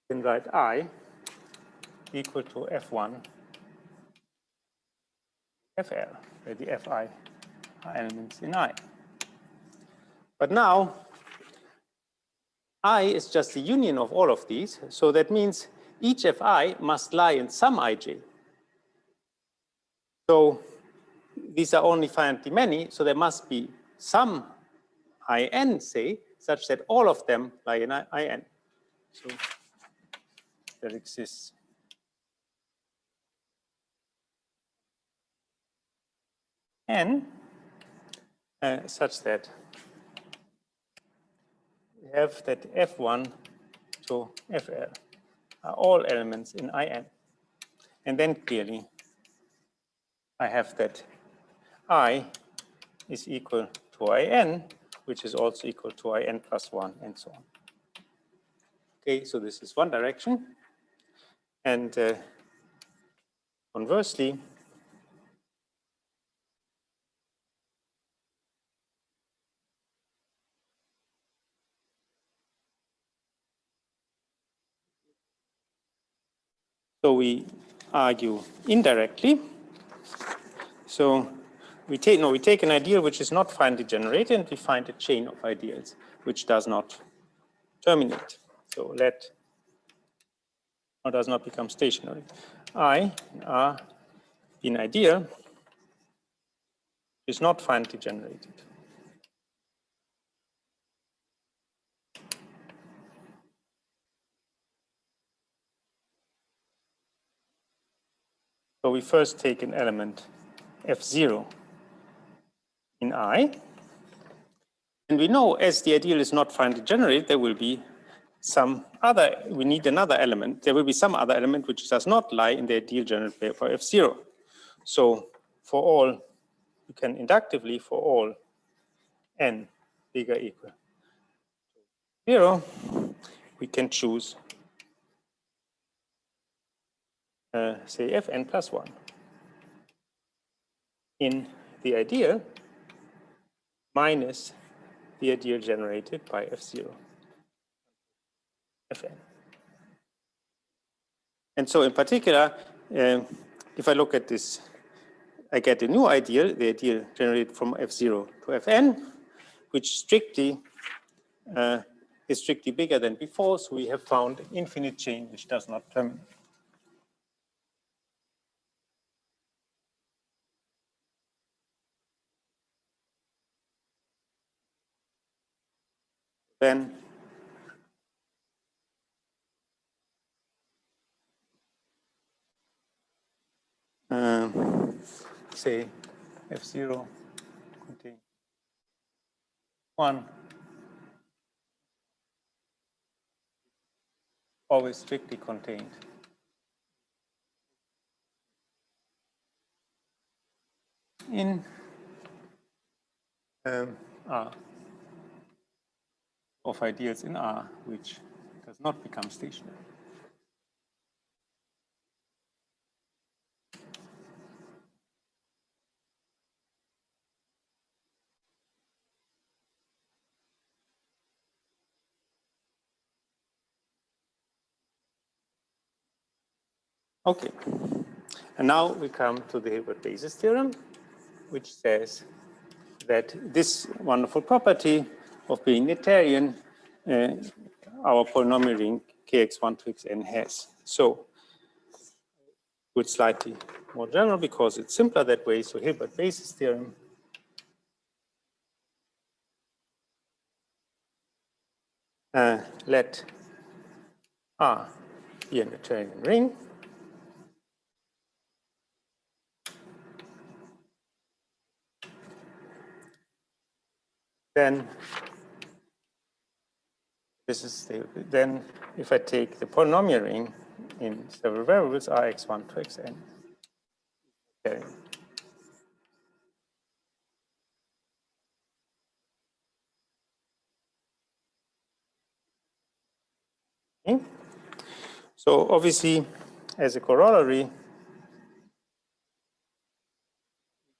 You can write I equal to F1 FL, where the Fi are elements in I. But now, I is just the union of all of these, so that means each Fi must lie in some ij. So these are only finitely many, so there must be some in, say, such that all of them lie in in. So there exists n such that we have that F1 to FL are all elements in in. And then clearly I have that I is equal to in, which is also equal to in plus 1, and so on. Okay, so this is one direction. And conversely, so we argue indirectly. So we take an ideal which is not finitely generated, and we find a chain of ideals which does not terminate. So let or does not become stationary. I are an ideal is not finitely generated. So we first take an element F0 in I. And we know as the ideal is not finitely generated, there will be some other, we need another element. There will be some other element which does not lie in the ideal generated pair for F0. So for all, you can inductively for all n bigger equal to 0, we can choose say Fn plus 1 in the ideal minus the ideal generated by F0 Fn. And so in particular, if I look at this, I get a new ideal, the ideal generated from F0 to Fn, which strictly is strictly bigger than before. So we have found an infinite chain which does not terminate. Then say F0 contains 1, always strictly contained. In R of ideals in R, which does not become stationary. Okay, and now we come to the Hilbert basis theorem, which says that this wonderful property of being Noetherian, our polynomial ring kx1 to xn has. So it's slightly more general because it's simpler that way. So Hilbert basis theorem let R be a Noetherian ring. Then this is then if I take the polynomial ring in several variables Rx1 to xn. Okay. Okay. So obviously, as a corollary,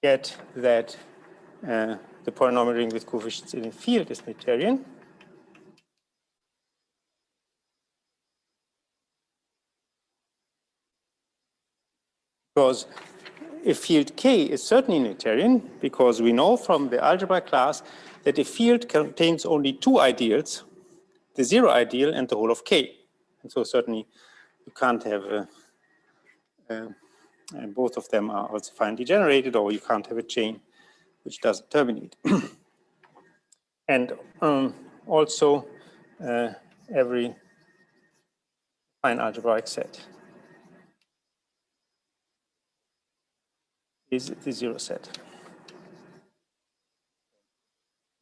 get that the polynomial ring with coefficients in a field is Noetherian. Because a field K is certainly Noetherian, because we know from the algebra class that a field contains only two ideals, the zero ideal and the whole of K. And so certainly you can't have and both of them are also finely generated, or you can't have a chain which doesn't terminate. And also every fine algebraic set is the zero set.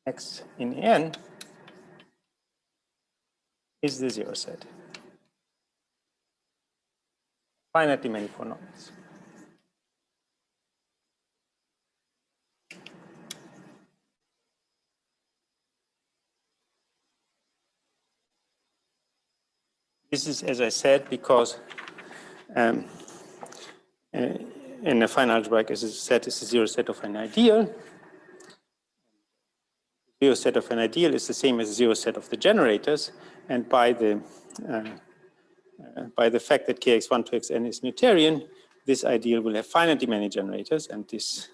X in N is the zero set. Finitely many polynomials. This is, as I said, because in a fine algebraic set is a zero set of an ideal. Zero set of an ideal is the same as a zero set of the generators, and by the fact that kx1 to xn is Noetherian, this ideal will have finitely many generators, and this.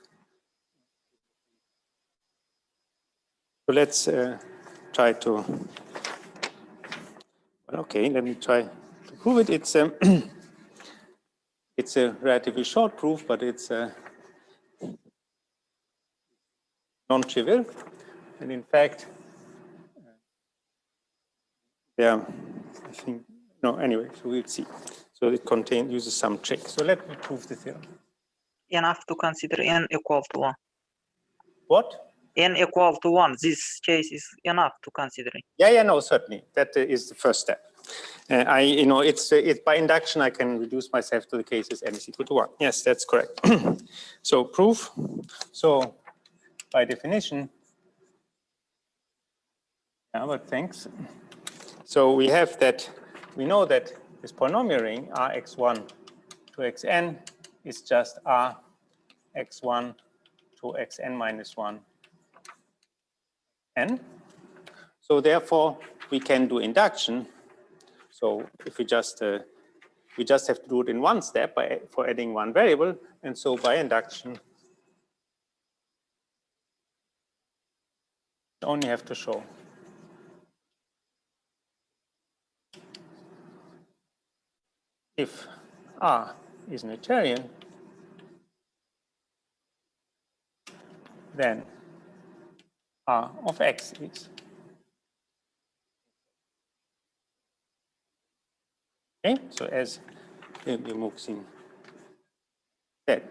So let's try to. Well, okay, let me try to prove it. It's it's a relatively short proof, but it's non-trivial, and in fact, yeah, I think no. Anyway, so we'll see. So it uses some trick. So let me prove the theorem. Enough to consider n equal to 1. What? N equal to 1. This case is enough to consider it. Yeah, no, certainly. That is the first step. It's by induction I can reduce myself to the cases n is equal to 1. Yes, that's correct. So proof. So by definition, yeah, but thanks. So we have that. We know that this polynomial ring Rx1 to xn is just Rx1 to xn minus 1 n. So therefore, we can do induction. So if we just have to do it in one step for adding one variable, and so by induction, you only have to show if R is Noetherian, then R of X is. Okay, so as Muxin said.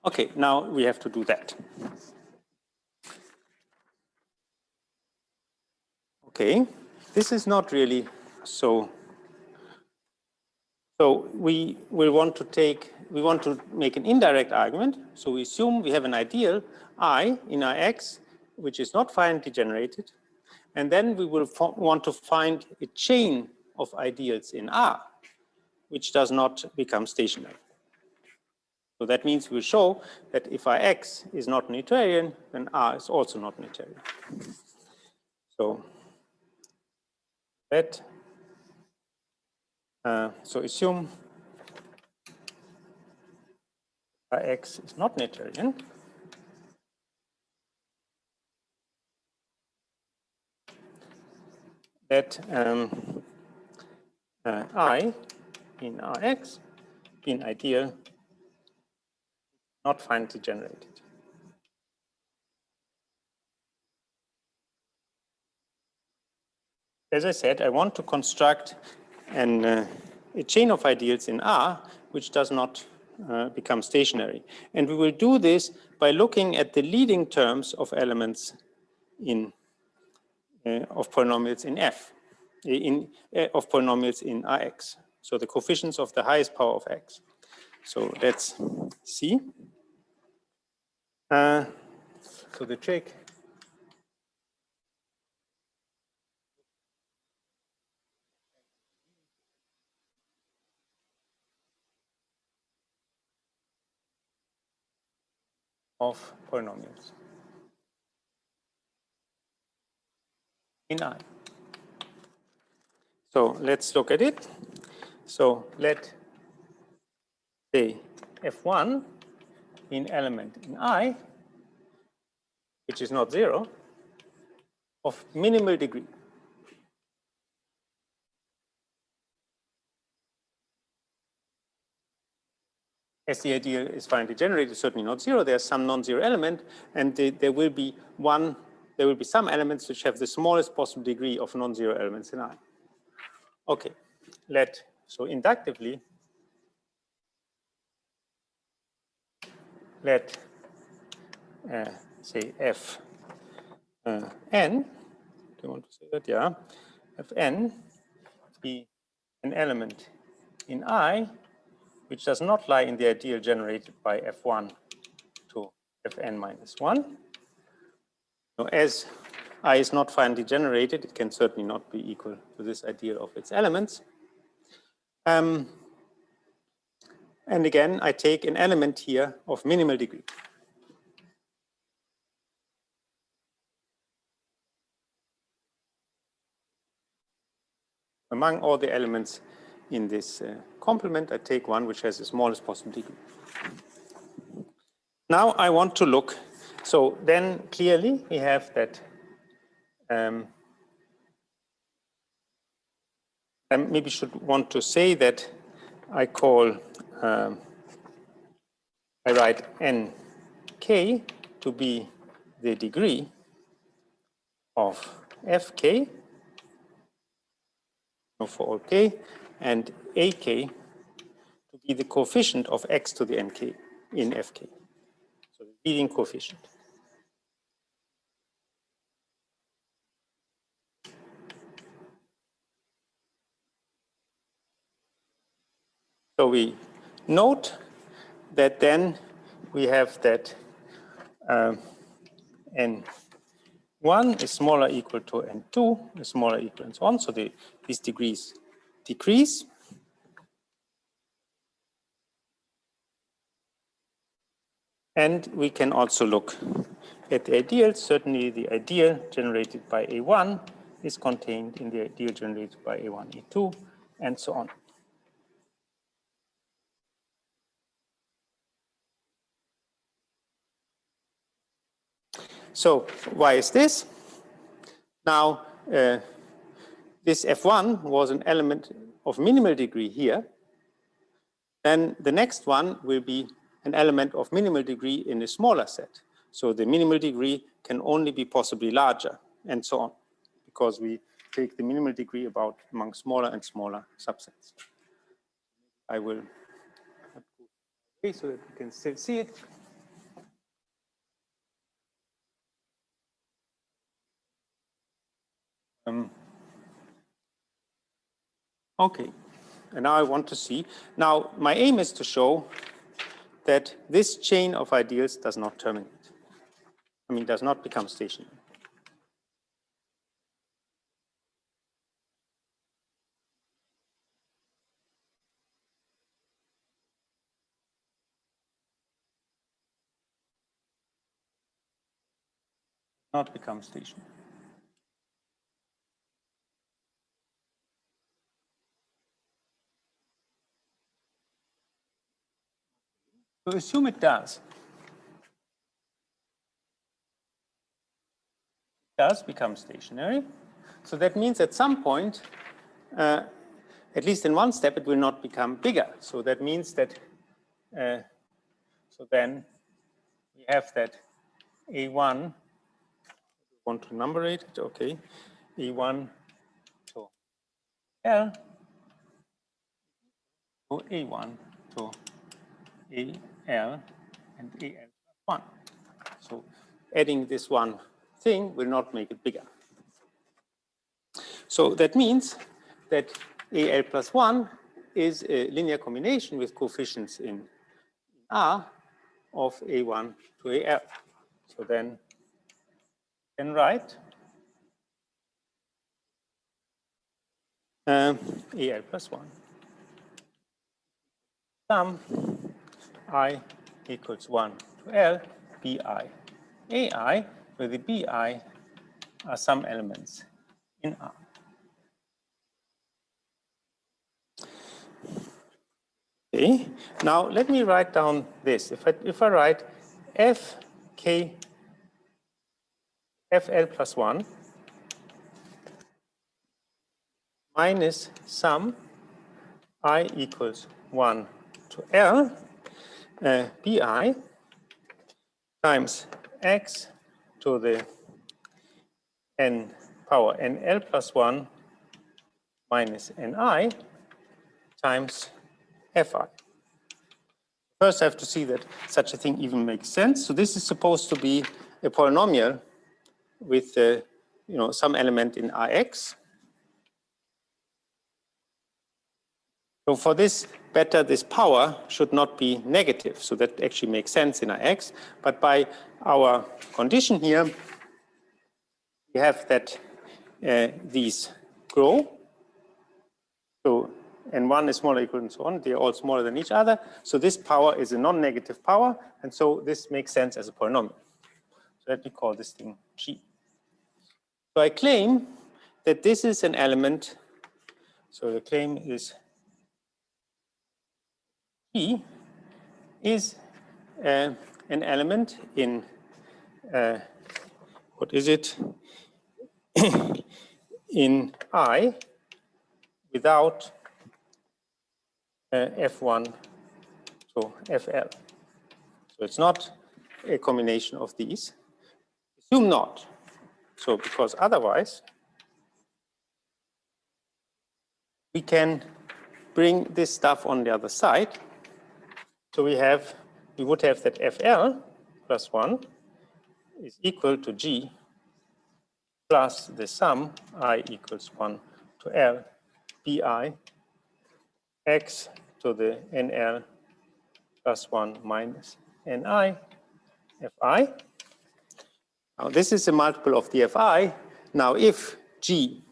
Okay, now we have to do that. Okay, this is not really so. So we want to make an indirect argument. So we assume we have an ideal I in Rx, which is not finitely generated. And then we will want to find a chain of ideals in R, which does not become stationary. So that means we show that if Rx is not Noetherian, then R is also not Noetherian. So that, so assume Rx is not Noetherian. That I in Rx in ideal not finitely generated. As I said, I want to construct a chain of ideals in R which does not become stationary. And we will do this by looking at the leading terms of elements in of polynomials in F, of polynomials in Rx. So the coefficients of the highest power of X. So let's see. So the trick of polynomials. in I. So let's look at it. So let say F1 in element in I, which is not 0, of minimal degree. As the ideal is finally generated, certainly not 0. There's some non-zero element, and there will be some elements which have the smallest possible degree of non-zero elements in I. Okay, so inductively, let say f n, do you want to say that? Yeah, fn be an element in I which does not lie in the ideal generated by f1 to fn minus 1. So as I is not finally generated, it can certainly not be equal to this ideal of its elements. And again, I take an element here of minimal degree. Among all the elements in this complement, I take one which has the smallest possible degree. Now I want to look, so then clearly we have that I maybe should want to say that I call, I write nk to be the degree of fk for all k, and ak to be the coefficient of x to the nk in fk. So the leading coefficient. So we note that then we have that n1 is smaller or equal to n2 is smaller or equal and so on. So these degrees decrease. And we can also look at the ideal. Certainly the ideal generated by A1 is contained in the ideal generated by A1, A2, and so on. So why is this? Now, this F1 was an element of minimal degree here. Then the next one will be an element of minimal degree in a smaller set. So the minimal degree can only be possibly larger, and so on, because we take the minimal degree about among smaller and smaller subsets. I will so that you can still see it. Okay, and now I want to see. Now, my aim is to show that this chain of ideals does not terminate. I mean, does not become stationary. Not become stationary. So assume it does. It does become stationary. So that means at some point, at least in one step, it will not become bigger. So that means that, so then we have that A1, want to numberate it, okay, A1 to L, to A1 to AL and AL plus 1. So adding this one thing will not make it bigger. So that means that AL plus 1 is a linear combination with coefficients in R of A1 to AL. So then you can write AL plus 1. Sum I equals 1 to L, BI, AI, where the BI are some elements in R. Okay, now let me write down this. If I write fk fl plus 1 minus sum I equals 1 to L bi times x to the n power nl plus 1 minus ni times fi. First, I have to see that such a thing even makes sense. So this is supposed to be a polynomial with some element in Rx. So for this, this power should not be negative. So that actually makes sense in Rx. But by our condition here, we have that these grow. So n1 is smaller or equal and so on. They are all smaller than each other. So this power is a non-negative power. And so this makes sense as a polynomial. So let me call this thing G. So I claim that this is an element. So the claim is G is an element in, what is it? In I without F1 to FL. So it's not a combination of these. Assume not. So because otherwise, we can bring this stuff on the other side. So we would have that FL plus 1 is equal to G plus the sum I equals 1 to L bi x to the NL plus 1 minus Ni Fi. Now this is a multiple of the Fi. Now if G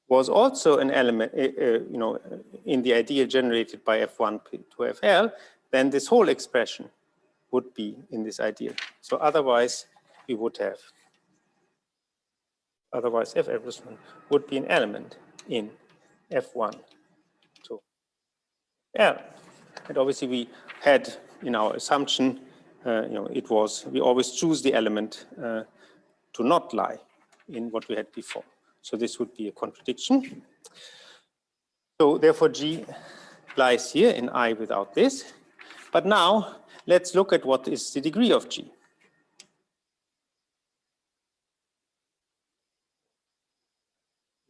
was also an element, in the ideal generated by F1 to FL, then this whole expression would be in this ideal. So otherwise, we would have, FL plus 1 would be an element in F1 to L. And obviously, we had in our assumption, we always choose the element to not lie in what we had before. So this would be a contradiction. So therefore, G lies here in I without this. But now, let's look at what is the degree of G.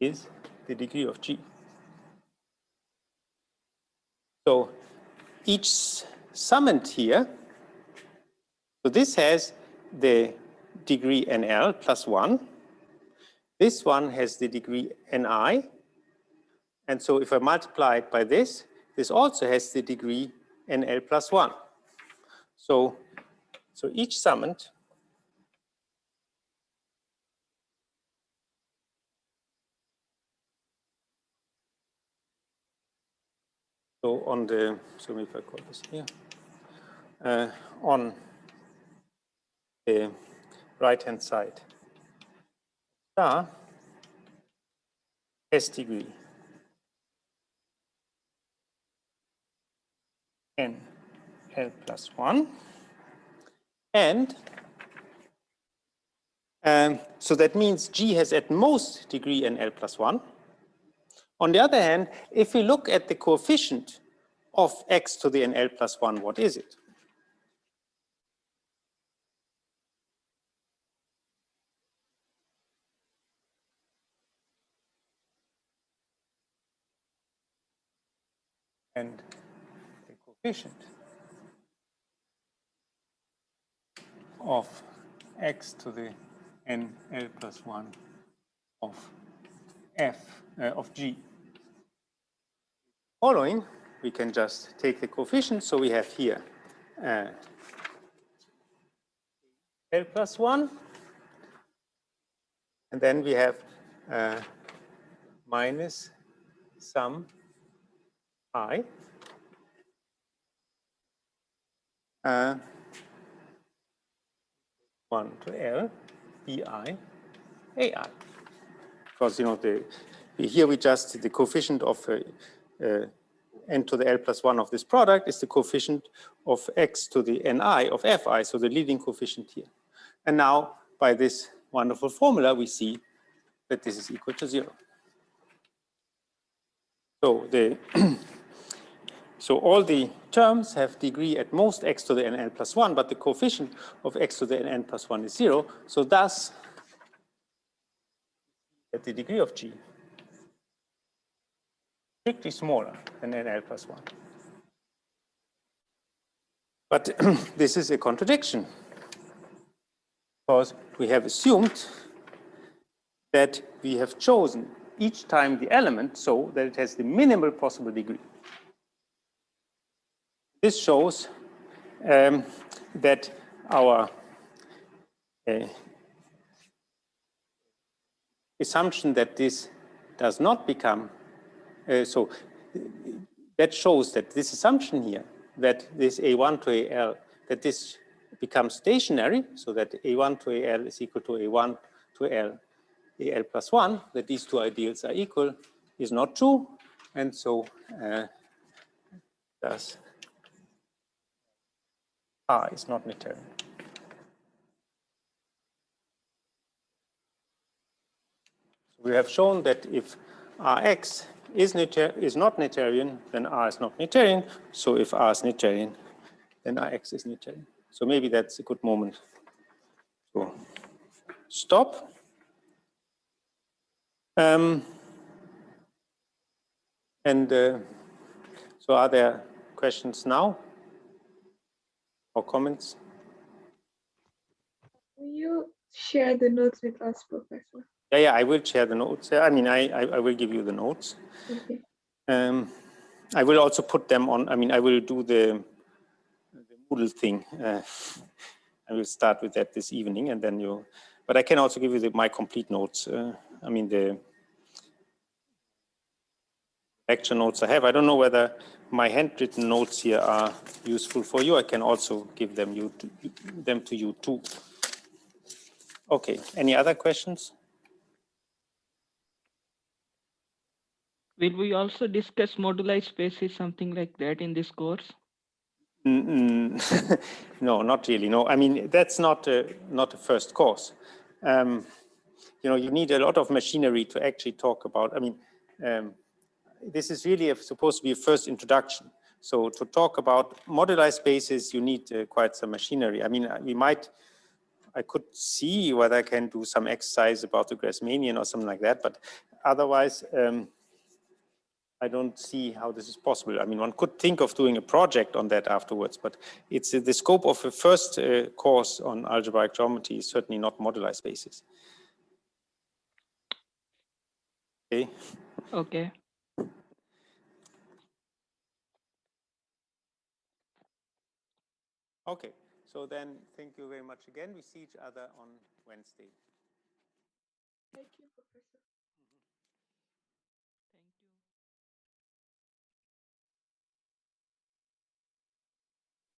Is the degree of G. So each summand here, so this has the degree NL plus 1. This one has the degree Ni. And so if I multiply it by this, this also has the degree NL plus 1. So each summand so if I call this here, on the right-hand side, star has degree n L plus 1. And so that means G has at most degree n L plus 1. On the other hand, if we look at the coefficient of x to the NL plus 1, what is it? And the coefficient of x to the NL plus 1 of G. Following, we can just take the coefficient. So we have here L plus 1. And then we have minus sum I. 1 to L bi AI. because, you know, here we just, the coefficient of n to the L plus 1 of this product is the coefficient of x to the ni of fi, so the leading coefficient here. And now, by this wonderful formula, we see that this is equal to 0. So so all the terms have degree at most x to the n plus 1, but the coefficient of x to the n plus 1 is 0. So thus, at the degree of G, strictly smaller than n plus 1. But this is a contradiction, because we have assumed that we have chosen each time the element so that it has the minimal possible degree. This shows that our assumption that this does not become, so that shows that this assumption here, that this A1 to AL, that this becomes stationary, so that A1 to AL is equal to A1 to AL plus 1, that these two ideals are equal, is not true. And so thus R is not Noetherian. We have shown that if Rx is not Noetherian, then R is not Noetherian. So if R is Noetherian, then Rx is Noetherian. So maybe that's a good moment to stop. So are there questions now or comments? Will you share the notes with us, Professor? Yeah, I will share the notes. I mean, I will give you the notes. Okay. I will also put them on, I mean, I will do the Moodle thing. I will start with that this evening, and then but I can also give you my complete notes. I mean, the lecture notes I have. I don't know whether my handwritten notes here are useful for you. I can also give them to you too. Okay, any other questions? Will we also discuss moduli spaces, something like that in this course? No, not really. No, I mean, that's not a first course. You know, you need a lot of machinery to actually talk about. I mean, this is really supposed to be a first introduction. So to talk about moduli spaces, you need quite some machinery. I mean, I could see whether I can do some exercise about the Grassmannian or something like that, but otherwise, I don't see how this is possible. I mean, one could think of doing a project on that afterwards, but it's the scope of a first course on algebraic geometry is certainly not moduli spaces. Okay. Okay. Okay. So then, thank you very much again. We see each other on Wednesday. Thank you, Professor.